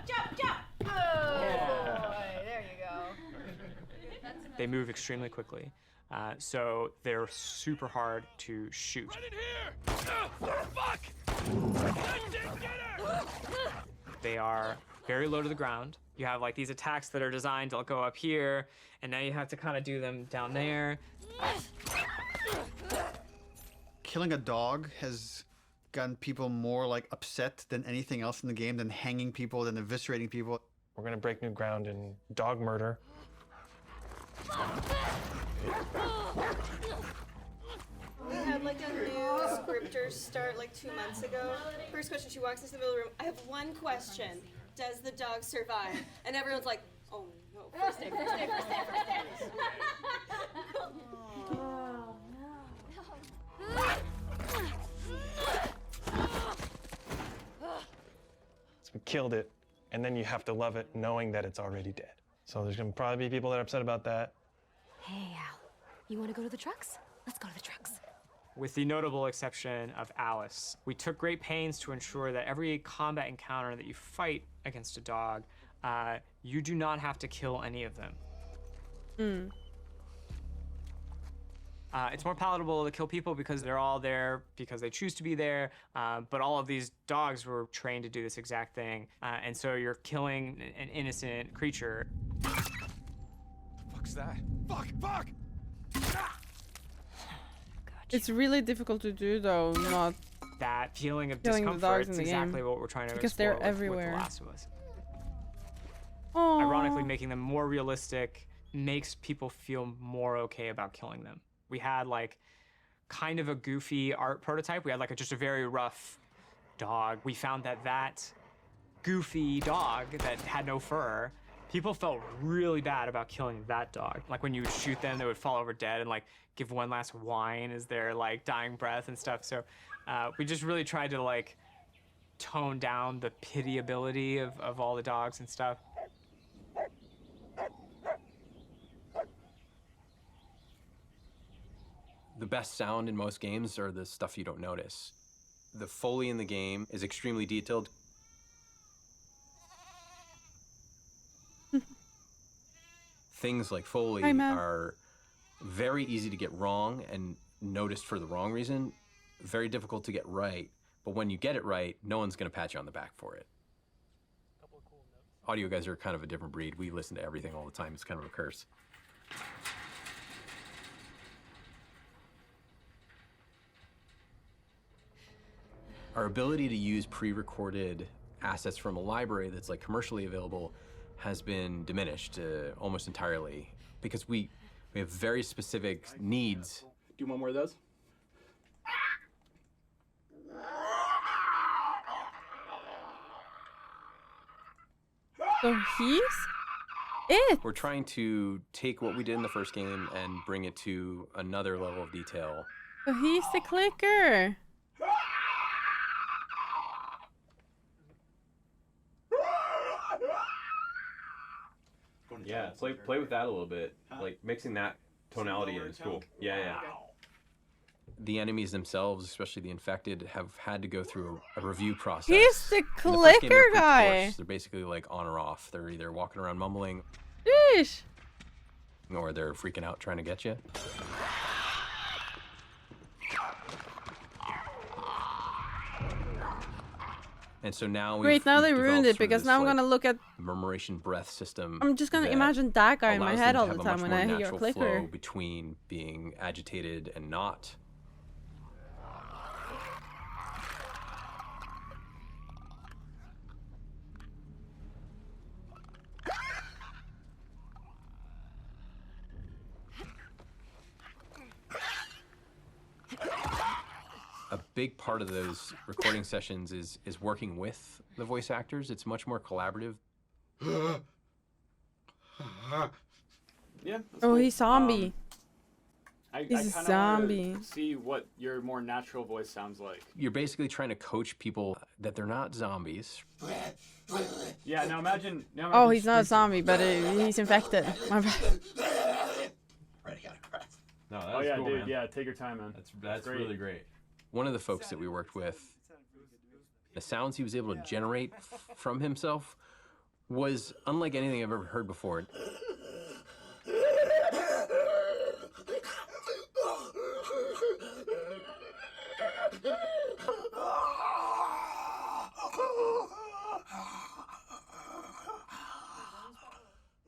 Oh, boy, there you go. They move extremely quickly. So they're super hard to shoot. Fuck! They are very low to the ground. You have like these attacks that are designed to go up here, and now you have to kind of do them down there. Killing a dog has gotten people more like upset than anything else in the game, than hanging people, than eviscerating people. We're gonna break new ground in dog murder. We had like a new scripter start like 2 months ago. First question, she walks into the middle of the room. I have one question. Does the dog survive? And everyone's like, oh no, first day, first day, first day, first day. Oh no. So we killed it, and then you have to love it knowing that it's already dead. So there's gonna probably be people that are upset about that. Hey, Al. You want to go to the trucks? Let's go to the trucks. With the notable exception of Alice, we took great pains to ensure that every combat encounter that you fight against a dog, you do not have to kill any of them. It's more palatable to kill people because they're all there because they choose to be there, but all of these dogs were trained to do this exact thing, and so you're killing an innocent creature. The fuck's that? Fuck! Fuck! It's really difficult to do though, not That feeling of killing the discomfort dogs in is the exactly game. what we're trying to Because explore they're with everywhere. The Last of Us. Aww. Ironically, making them more realistic makes people feel more okay about killing them. We had like kind of a goofy art prototype. We had like just a very rough dog. We found that goofy dog that had no fur, people felt really bad about killing that dog. Like when you would shoot them, they would fall over dead and like give one last whine as their like dying breath and stuff. So we just really tried to like tone down the pitiability of all the dogs and stuff. The best sound in most games are the stuff you don't notice. The Foley in the game is extremely detailed. Things like Foley are very easy to get wrong and noticed for the wrong reason, very difficult to get right. But when you get it right, no one's going to pat you on the back for it. Audio guys are kind of a different breed. We listen to everything all the time. It's kind of a curse. Our ability to use pre-recorded assets from a library that's like commercially available has been diminished almost entirely because we have very specific needs. Do one more of those? So he's it. We're trying to take what we did in the first game and bring it to another level of detail. So he's the clicker. Yeah, play with that a little bit. Like mixing that tonality in is cool. Yeah. The enemies themselves, especially the infected, have had to go through a review process. He's the In the first game, clicker they're quick guy. force. They're basically like on or off. They're either walking around mumbling Sheesh. or they're freaking out trying to get you. And so now Great, now they we've ruined developed it sort of because this, now I'm like, gonna look at. murmuration breath system. I'm just gonna that imagine that guy in my allows head them all to the have a time much when I more hear your natural clicker. flow between being agitated and not. A big part of those recording sessions is working with the voice actors. It's much more collaborative. Yeah. Oh, he's zombie. I He's a kind of zombie. want to see what your more natural voice sounds like. You're basically trying to coach people that they're not zombies. Yeah. Now imagine. Oh, he's not a zombie, but he's infected. My bad. No, that Oh was yeah, cool, dude. man. Yeah, take your time, man. That's great. really great. One of the folks that we worked with, the sounds he was able to generate from himself was unlike anything I've ever heard before.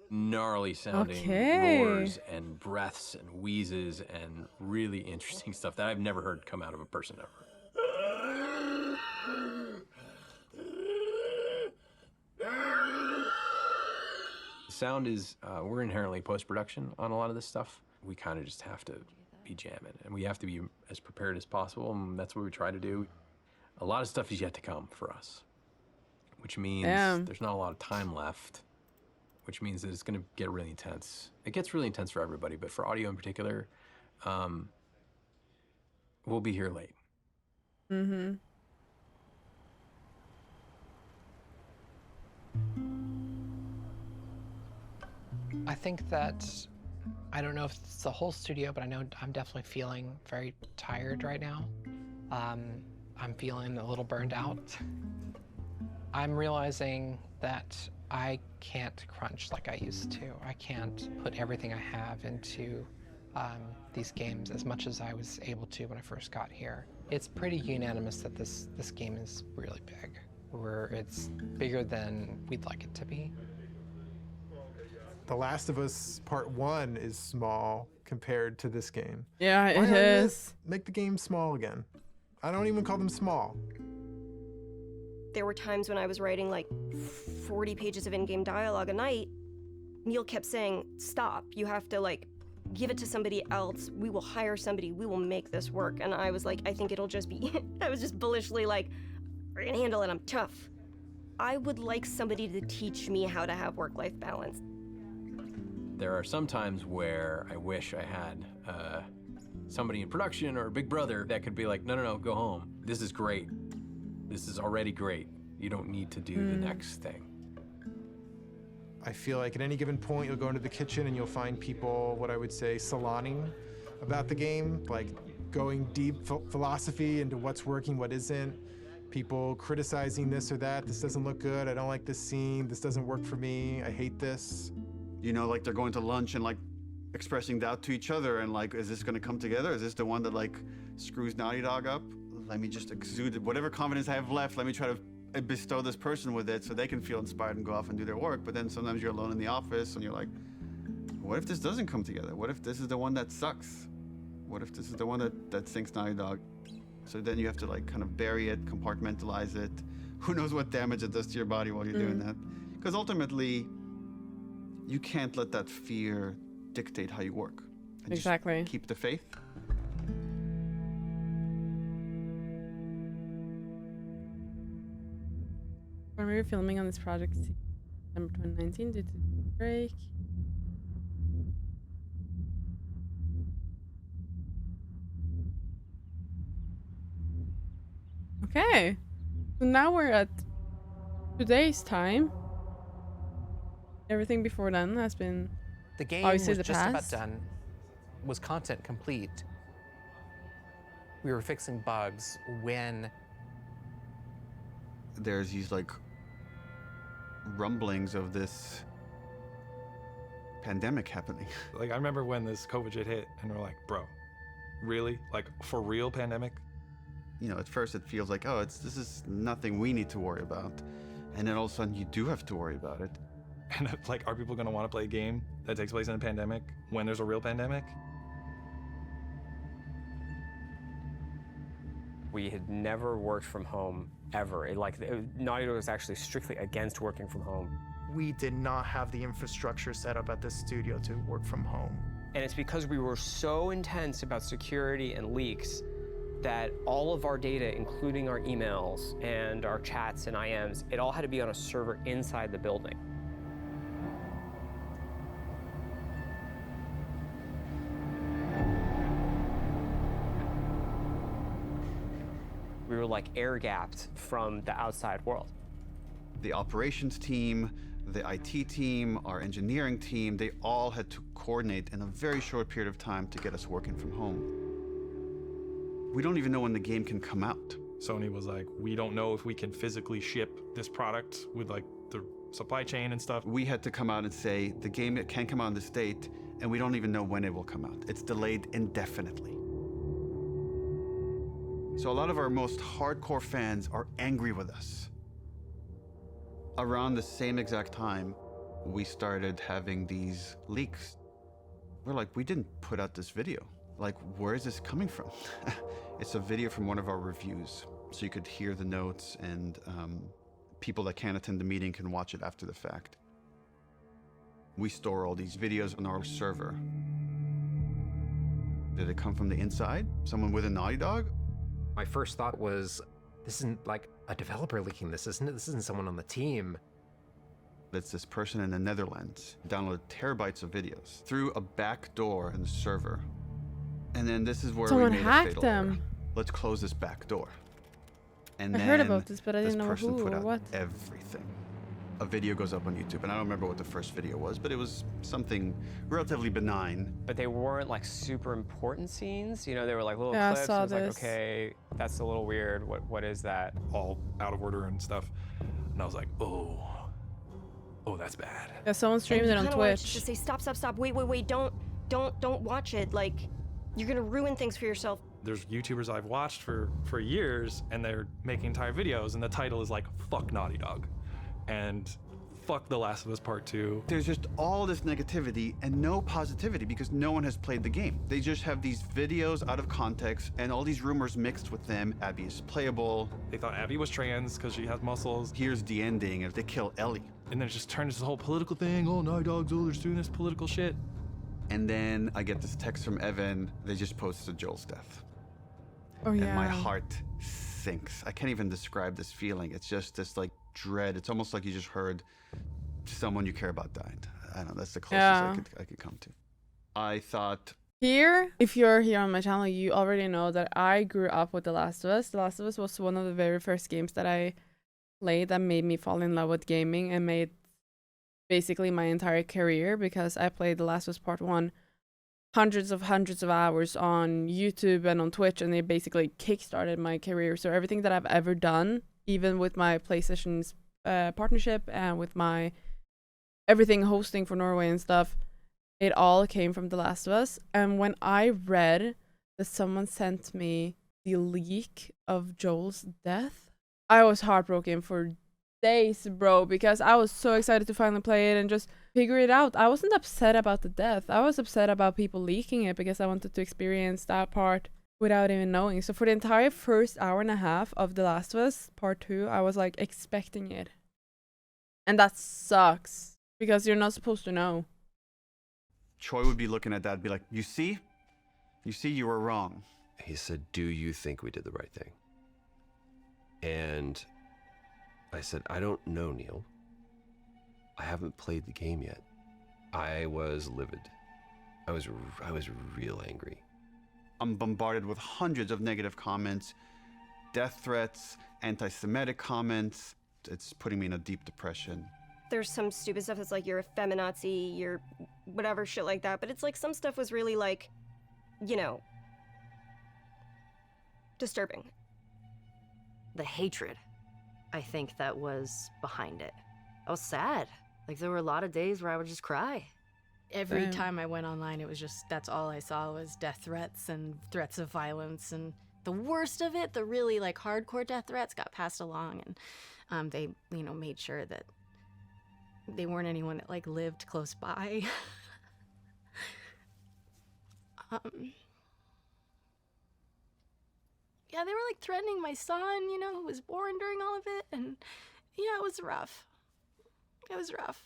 Gnarly sounding roars and breaths and wheezes and really interesting stuff that I've never heard come out of a person ever. Sound is, we're inherently post-production on a lot of this stuff. we kind of just have to be jamming, and we have to be as prepared as possible, and that's what we try to do. A lot of stuff is yet to come for us, which means there's not a lot of time left, which means that it's going to get really intense. It gets really intense for everybody, but for audio in particular, we'll be here late. Mm-hmm. I think that, I don't know if it's the whole studio, but I know I'm definitely feeling very tired right now. I'm feeling a little burned out. I'm realizing that I can't crunch like I used to. I can't put everything I have into these games as much as I was able to when I first got here. It's pretty unanimous that this game is really big, where it's bigger than we'd like it to be. The Last of Us Part 1 is small compared to this game. Yeah, Why it not is. Make the game small again. I don't even call them small. There were times when I was writing like 40 pages of in-game dialogue a night. Neil kept saying, stop, you have to like give it to somebody else. We will hire somebody, we will make this work. And I was like, I think it'll just be, I was just bullishly like, I can handle it, I'm tough. I would like somebody to teach me how to have work-life balance. There are some times where I wish I had somebody in production or a big brother that could be like, no, go home. This is great. This is already great. You don't need to do the next thing. I feel like at any given point, you'll go into the kitchen and you'll find people, what I would say, saloning about the game, like going deep philosophy into what's working, what isn't. People criticizing this or that. This doesn't look good. I don't like this scene. This doesn't work for me. I hate this. You know, like they're going to lunch and like expressing doubt to each other and like, is this going to come together? Is this the one that like screws Naughty Dog up? Let me just exude whatever confidence I have left. Let me try to bestow this person with it so they can feel inspired and go off and do their work. But then sometimes you're alone in the office and you're like, what if this doesn't come together? What if this is the one that sucks? What if this is the one that sinks Naughty Dog? So then you have to like kind of bury it, compartmentalize it. Who knows what damage it does to your body while you're doing that? Because ultimately, you can't let that fear dictate how you work. And Exactly. Just keep the faith. When we were filming on this project, December 2019, due to the break. Okay, so now we're at today's time. Everything before then has been The game obviously was the just past. about done, was content complete. We were fixing bugs when There's these like rumblings of this pandemic happening. Like, I remember when this COVID shit hit, and we're like, bro, really? Like, for real pandemic? You know, at first it feels like, oh, this is nothing we need to worry about. And then all of a sudden you do have to worry about it. And like, are people gonna want to play a game that takes place in a pandemic when there's a real pandemic? We had never worked from home ever. Naughty Dog was actually strictly against working from home. We did not have the infrastructure set up at the studio to work from home. And it's because we were so intense about security and leaks that all of our data, including our emails and our chats and IMs, it all had to be on a server inside the building. We were like air-gapped from the outside world. The operations team, the IT team, our engineering team, they all had to coordinate in a very short period of time to get us working from home. We don't even know when the game can come out. Sony was like, we don't know if we can physically ship this product with like the supply chain and stuff. We had to come out and say, the game can come out on this date, and we don't even know when it will come out. It's delayed indefinitely. So a lot of our most hardcore fans are angry with us. Around the same exact time, we started having these leaks. We're like, we didn't put out this video. Like, where is this coming from? It's a video from one of our reviews. So you could hear the notes, and people that can't attend the meeting can watch it after the fact. We store all these videos on our server. Did it come from the inside? Someone with a Naughty Dog? My first thought was, this isn't like a developer leaking this, isn't it? This isn't someone on the team. It's this person in the Netherlands downloaded terabytes of videos through a back door in the server. And then this is where Someone we made hacked a fatal them. error. Let's close this back door. And I then heard about this, but I this didn't know person who put or out what. everything. A video goes up on YouTube, and I don't remember what the first video was, but it was something relatively benign. But they weren't like super important scenes. You know, they were like little Yeah, I clips. saw It was like, this. okay, that's a little weird. What is that? All out of order and stuff. And I was like, oh, that's bad. Yeah, someone streamed And it you on kinda wanted to Twitch. just say, stop, wait, don't watch it. Like, you're gonna ruin things for yourself. There's YouTubers I've watched for years, and they're making entire videos, and the title is like, fuck Naughty Dog. And fuck The Last of Us Part 2. There's just all this negativity and no positivity because no one has played the game. They just have these videos out of context and all these rumors mixed with them. Abby is playable. They thought Abby was trans because she has muscles. Here's the ending if they kill Ellie. And then it just turned into this whole political thing. Oh, Naughty Dog's, they're doing this political shit. And then I get this text from Evan. They just posted Joel's death. Oh, And my yeah. heart sinks. I can't even describe this feeling. It's just this like dread. It's almost like you just heard someone you care about died. I don't know. That's the closest Yeah. I could come to. I thought Here, if you're here on my channel, you already know that I grew up with The Last of Us. The Last of Us was one of the very first games that I played that made me fall in love with gaming and made basically my entire career, because I played The Last of Us Part 1 hundreds of hours on YouTube and on Twitch, and it basically kickstarted my career. So everything that I've ever done, even with my PlayStation's partnership and with my everything hosting for Norway and stuff, it all came from The Last of Us. And when I read that someone sent me the leak of Joel's death, I was heartbroken for days, bro, because I was so excited to finally play it and just figure it out. I wasn't upset about the death. I was upset about people leaking it because I wanted to experience that part without even knowing. So for the entire first hour and a half of The Last of Us Part 2, I was like expecting it. And that sucks because you're not supposed to know. Troy would be looking at that and be like, you see, you were wrong. He said, do you think we did the right thing? And I said, I don't know, Neil. I haven't played the game yet. I was livid. I was real angry. I'm bombarded with hundreds of negative comments, death threats, anti-Semitic comments. It's putting me in a deep depression. There's some stupid stuff that's like, you're a feminazi, you're whatever shit like that. But it's like some stuff was really like, you know, disturbing. The hatred, I think, that was behind it. I was sad. Like, there were a lot of days where I would just cry. Every Same. time I went online, it was just, that's all I saw was death threats and threats of violence. And the worst of it, the really, like, hardcore death threats got passed along. And they, you know, made sure that they weren't anyone that, like, lived close by. Yeah, they were like threatening my son, you know, who was born during all of it. And yeah, it was rough. It was rough.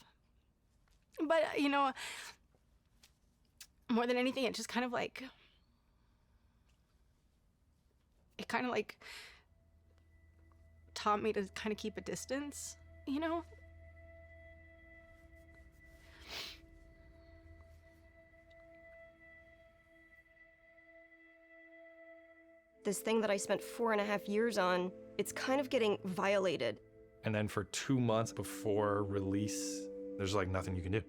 But, you know, more than anything, it just kind of like, it kind of like taught me to kind of keep a distance, you know? This thing that I spent 4.5 years on, it's kind of getting violated. And then for 2 months before release, there's like nothing you can do.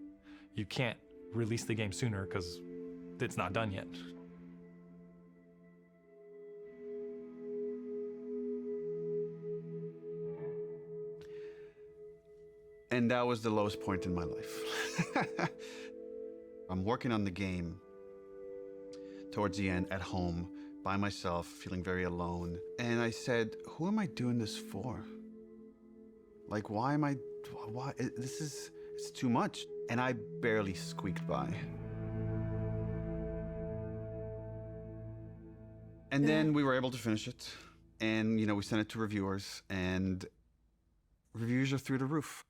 You can't release the game sooner because it's not done yet. And that was the lowest point in my life. I'm working on the game towards the end at home by myself, feeling very alone. And I said, who am I doing this for? Like, why? It's too much. And I barely squeaked by. And then we were able to finish it. And, you know, we sent it to reviewers, and reviews are through the roof.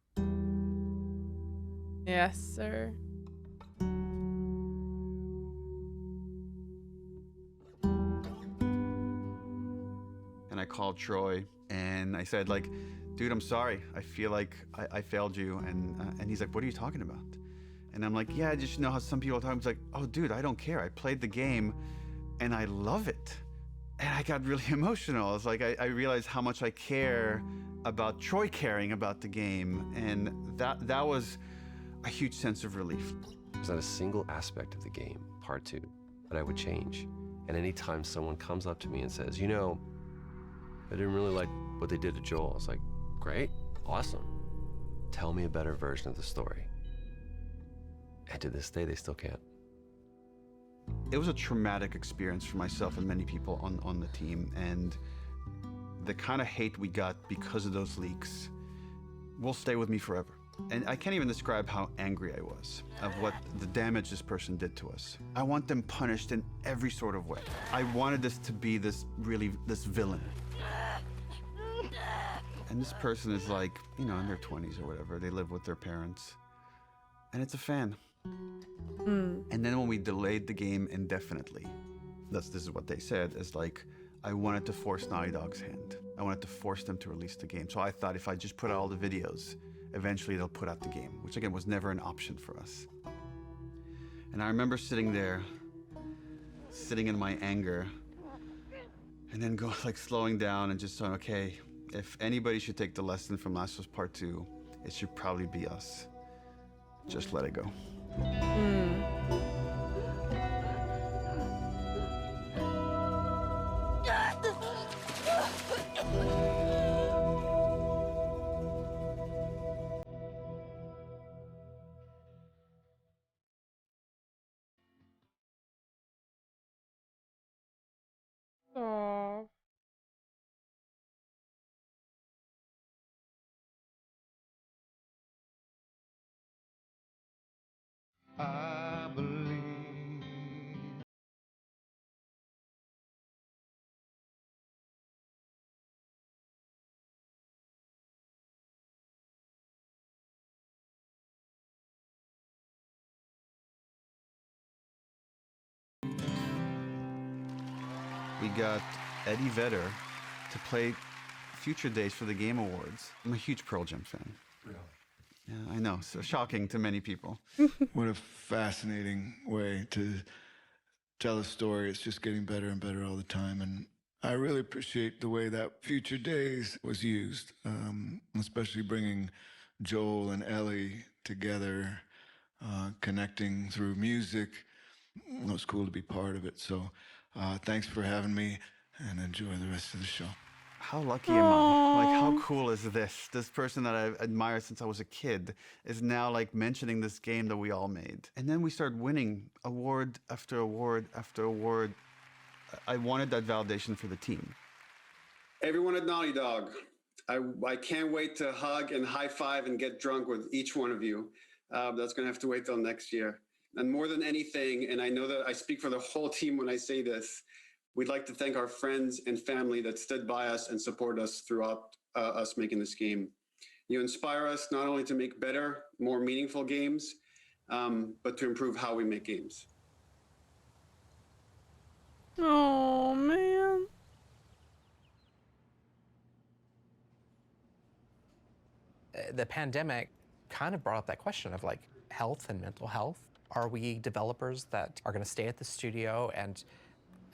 Yes, sir. I called Troy and I said, like, dude, I'm sorry. I feel like I failed you. And he's like, what are you talking about? And I'm like, yeah, I just know how some people talk. He's like, oh, dude, I don't care. I played the game and I love it. And I got really emotional. It's like I realized how much I care about Troy caring about the game. And that was a huge sense of relief. There's not a single aspect of the game, part 2, that I would change. And anytime someone comes up to me and says, you know, I didn't really like what they did to Joel, I was like, great, awesome. Tell me a better version of the story. And to this day, they still can't. It was a traumatic experience for myself and many people on the team. And the kind of hate we got because of those leaks will stay with me forever. And I can't even describe how angry I was of what the damage this person did to us. I want them punished in every sort of way. I wanted this to be this villain. And this person is like, you know, in their 20s or whatever. They live with their parents. And it's a fan. And then when we delayed the game indefinitely, this is what they said, is like, I wanted to force Naughty Dog's hand. I wanted to force them to release the game. So I thought if I just put out all the videos, eventually they'll put out the game, which again was never an option for us. And I remember sitting there, sitting in my anger, and then slowing down and just saying, okay, if anybody should take the lesson from Last of Us Part 2, it should probably be us. Just let it go. Aww. I believe. We got Eddie Vedder to play Future Days for the Game Awards. I'm a huge Pearl Jam fan. Really? Yeah, I know. So shocking to many people. What a fascinating way to tell a story. It's just getting better and better all the time. And I really appreciate the way that Future Days was used, especially bringing Joel and Ellie together, connecting through music. It was cool to be part of it. So thanks for having me, and enjoy the rest of the show. How lucky am I? Like, how cool is this? This person that I've admired since I was a kid is now like mentioning this game that we all made. And then we start winning award after award after award. I wanted that validation for the team. Everyone at Naughty Dog, I can't wait to hug and high five and get drunk with each one of you. That's gonna have to wait till next year. And more than anything, and I know that I speak for the whole team when I say this, we'd like to thank our friends and family that stood by us and support us throughout us making this game. You inspire us not only to make better, more meaningful games, but to improve how we make games. Oh, man. The pandemic kind of brought up that question of like health and mental health. Are we developers that are going to stay at the studio and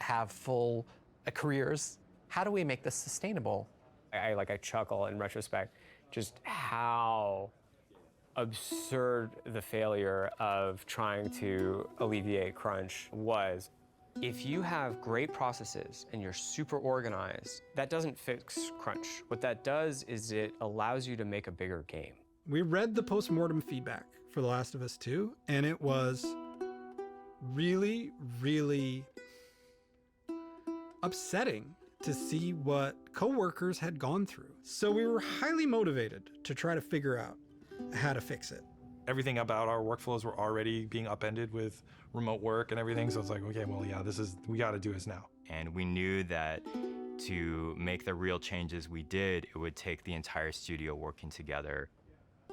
have full careers? How do we make this sustainable? I chuckle in retrospect, just how absurd the failure of trying to alleviate crunch was. If you have great processes and you're super organized, that doesn't fix crunch. What that does is it allows you to make a bigger game. We read the post-mortem feedback for The Last of Us 2, and it was really, really upsetting to see what coworkers had gone through. So we were highly motivated to try to figure out how to fix it. Everything about our workflows were already being upended with remote work and everything. So it's like, okay, well, yeah, we got to do this now. And we knew that to make the real changes we did, it would take the entire studio working together.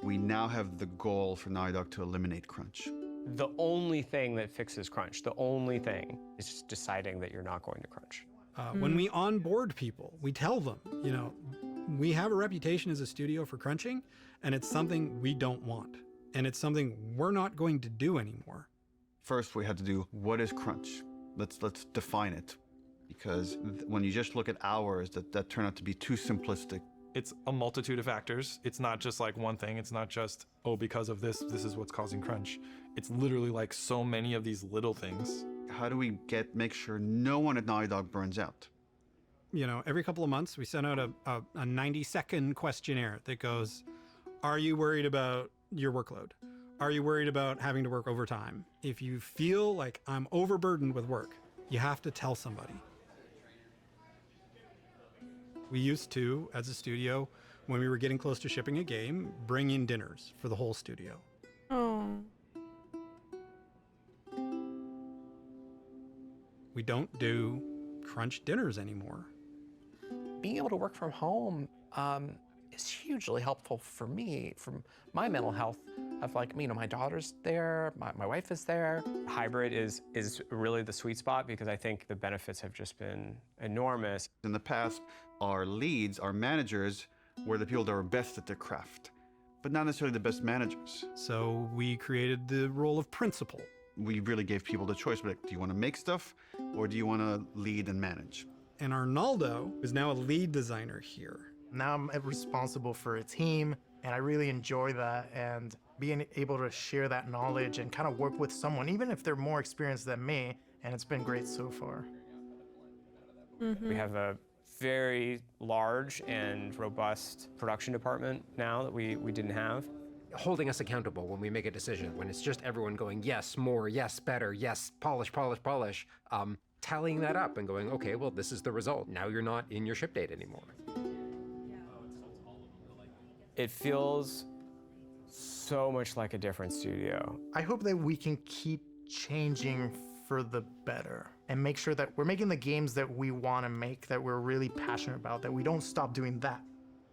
We now have the goal for Naughty Dog to eliminate crunch. The only thing that fixes crunch, the only thing, is just deciding that you're not going to crunch. When we onboard people, we tell them, you know, we have a reputation as a studio for crunching, and it's something we don't want. And it's something we're not going to do anymore. First, we had to do, what is crunch? Let's define it. Because when you just look at hours, that turned out to be too simplistic. It's a multitude of factors. It's not just like one thing. It's not just, oh, because of this is what's causing crunch. It's literally like so many of these little things. How do we make sure no one at Naughty Dog burns out? You know, every couple of months, we send out a 90-second questionnaire that goes, are you worried about your workload? Are you worried about having to work overtime? If you feel like I'm overburdened with work, you have to tell somebody. We used to, as a studio, when we were getting close to shipping a game, bring in dinners for the whole studio. Oh. We don't do crunch dinners anymore. Being able to work from home is hugely helpful for me, from my mental health. Of like, you know, my daughter's there, my wife is there. Hybrid is really the sweet spot because I think the benefits have just been enormous. In the past, our leads, our managers, were the people that were best at their craft, but not necessarily the best managers. So we created the role of principal. We really gave people the choice, like, do you want to make stuff or do you want to lead and manage? And Arnaldo is now a lead designer here. Now I'm responsible for a team, and I really enjoy that. And being able to share that knowledge and kind of work with someone, even if they're more experienced than me, and it's been great so far. We have a very large and robust production department now that we didn't have. Holding us accountable when we make a decision, when it's just everyone going, yes, more, yes, better, yes, polish, polish, polish, tallying that up and going, okay, well, this is the result. Now you're not in your ship date anymore. It feels so much like a different studio. I hope that we can keep changing for the better and make sure that we're making the games that we want to make, that we're really passionate about, that we don't stop doing that.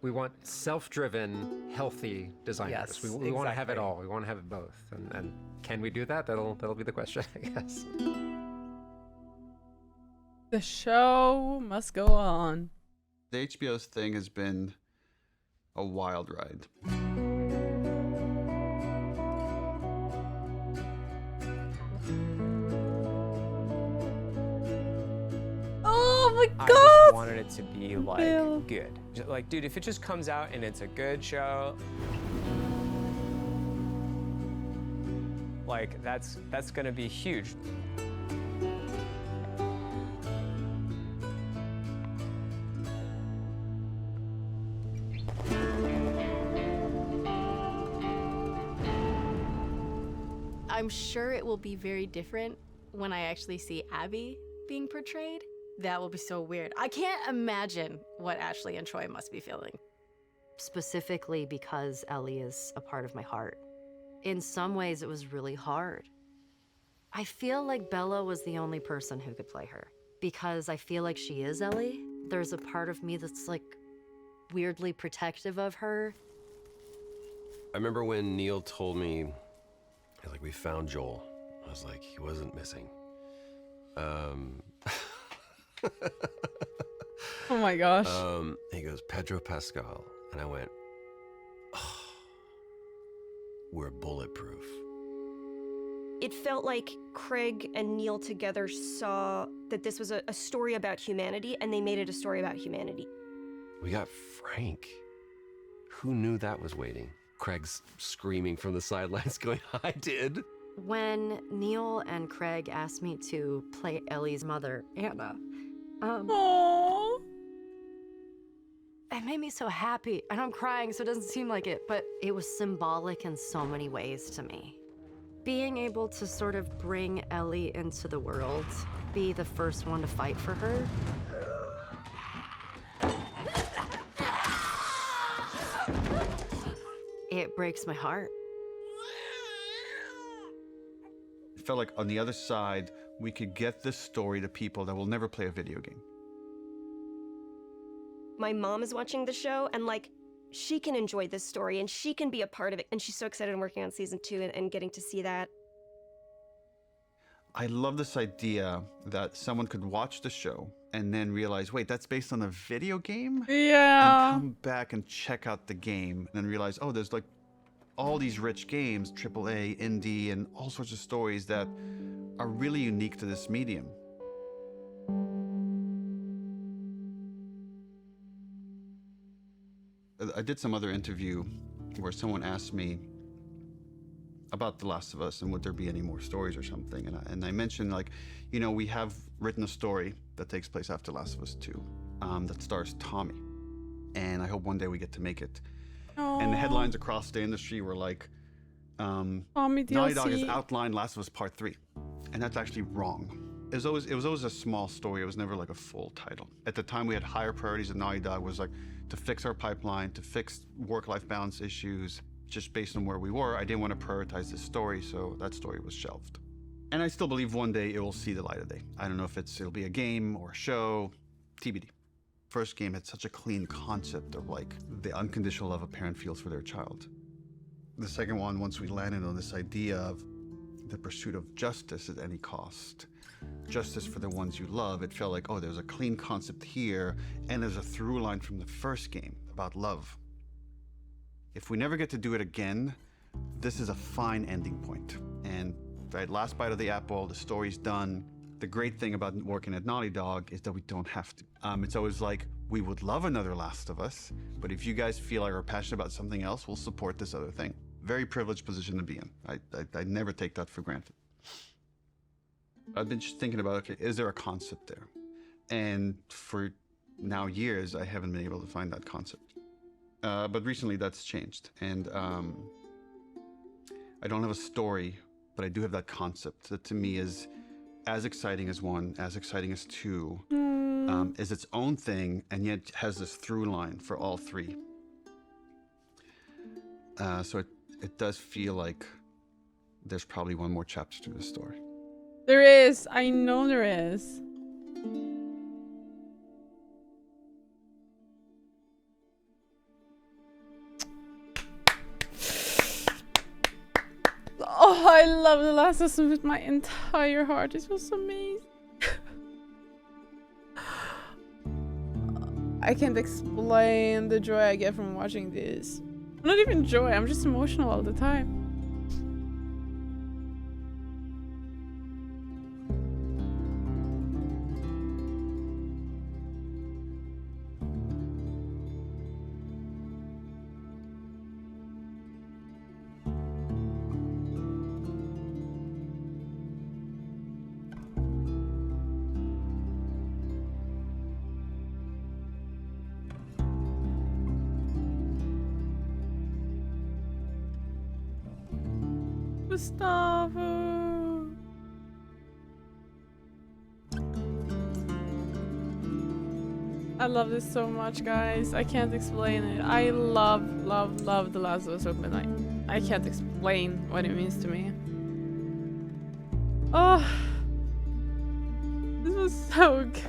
We want self-driven, healthy designers. Yes, we want to have it exactly. all. We want to have it both. And can we do that? That'll be the question, I guess. The show must go on. The HBO's thing has been a wild ride. Oh my I god! just wanted it to be like Bill. good. Like, dude, if it just comes out and it's a good show, like that's gonna be huge. I'm sure it will be very different when I actually see Abby being portrayed. That will be so weird. I can't imagine what Ashley and Troy must be feeling. Specifically because Ellie is a part of my heart. In some ways, it was really hard. I feel like Bella was the only person who could play her because I feel like she is Ellie. There's a part of me that's like weirdly protective of her. I remember when Neil told me, like, we found Joel. I was like, he wasn't missing. Oh my gosh. He goes, Pedro Pascal. And I went, oh, we're bulletproof. It felt like Craig and Neil together saw that this was a story about humanity, and they made it a story about humanity. We got Frank. Who knew that was waiting? Craig's screaming from the sidelines going, I did. When Neil and Craig asked me to play Ellie's mother, Anna, Aww. it made me so happy. And I'm crying, so it doesn't seem like it, but it was symbolic in so many ways to me. Being able to sort of bring Ellie into the world, be the first one to fight for her. It breaks my heart. It felt like on the other side, we could get this story to people that will never play a video game. My mom is watching the show, and like, she can enjoy this story and she can be a part of it. And she's so excited I'm working on season 2 and getting to see that. I love this idea that someone could watch the show and then realize, wait, that's based on a video game? Yeah. And come back and check out the game and then realize, oh, there's like all these rich games, AAA, indie, and all sorts of stories that are really unique to this medium. I did some other interview where someone asked me about The Last of Us and would there be any more stories or something. And I mentioned, like, you know, we have written a story that takes place after Last of Us 2 that stars Tommy. And I hope one day we get to make it. And the headlines across the industry were like, Tommy Naughty Dog has DLC. outlined Last of Us Part 3. And that's actually wrong. It was always a small story. It was never like a full title. At the time, we had higher priorities at Naughty Dog, was like to fix our pipeline, to fix work-life balance issues. Just based on where we were, I didn't want to prioritize this story, so that story was shelved. And I still believe one day it will see the light of day. I don't know if it'll be a game or a show, TBD. First game had such a clean concept of like the unconditional love a parent feels for their child. The second one, once we landed on this idea of the pursuit of justice at any cost, justice for the ones you love, it felt like, oh, there's a clean concept here, and there's a through line from the first game about love. If we never get to do it again, this is a fine ending point. And right, last bite of the apple, the story's done. The great thing about working at Naughty Dog is that we don't have to. It's always like, we would love another Last of Us, but if you guys feel like are passionate about something else, we'll support this other thing. Very privileged position to be in. I never take that for granted. I've been just thinking about, okay, is there a concept there? And for now years, I haven't been able to find that concept. But recently that's changed. And I don't have a story, but I do have that concept that to me is as exciting as 1, as exciting as 2, is its own thing, and yet has this through line for all 3. So it does feel like there's probably one more chapter to this story. There is. I know there is. Oh, I love The Last of Us with my entire heart. This was amazing. I can't explain the joy I get from watching this. Not even joy, I'm just emotional all the time. Gustavo. I love this so much, guys. I can't explain it. I love The Last of Us Open Night. I can't explain what it means to me. Oh, this was so good.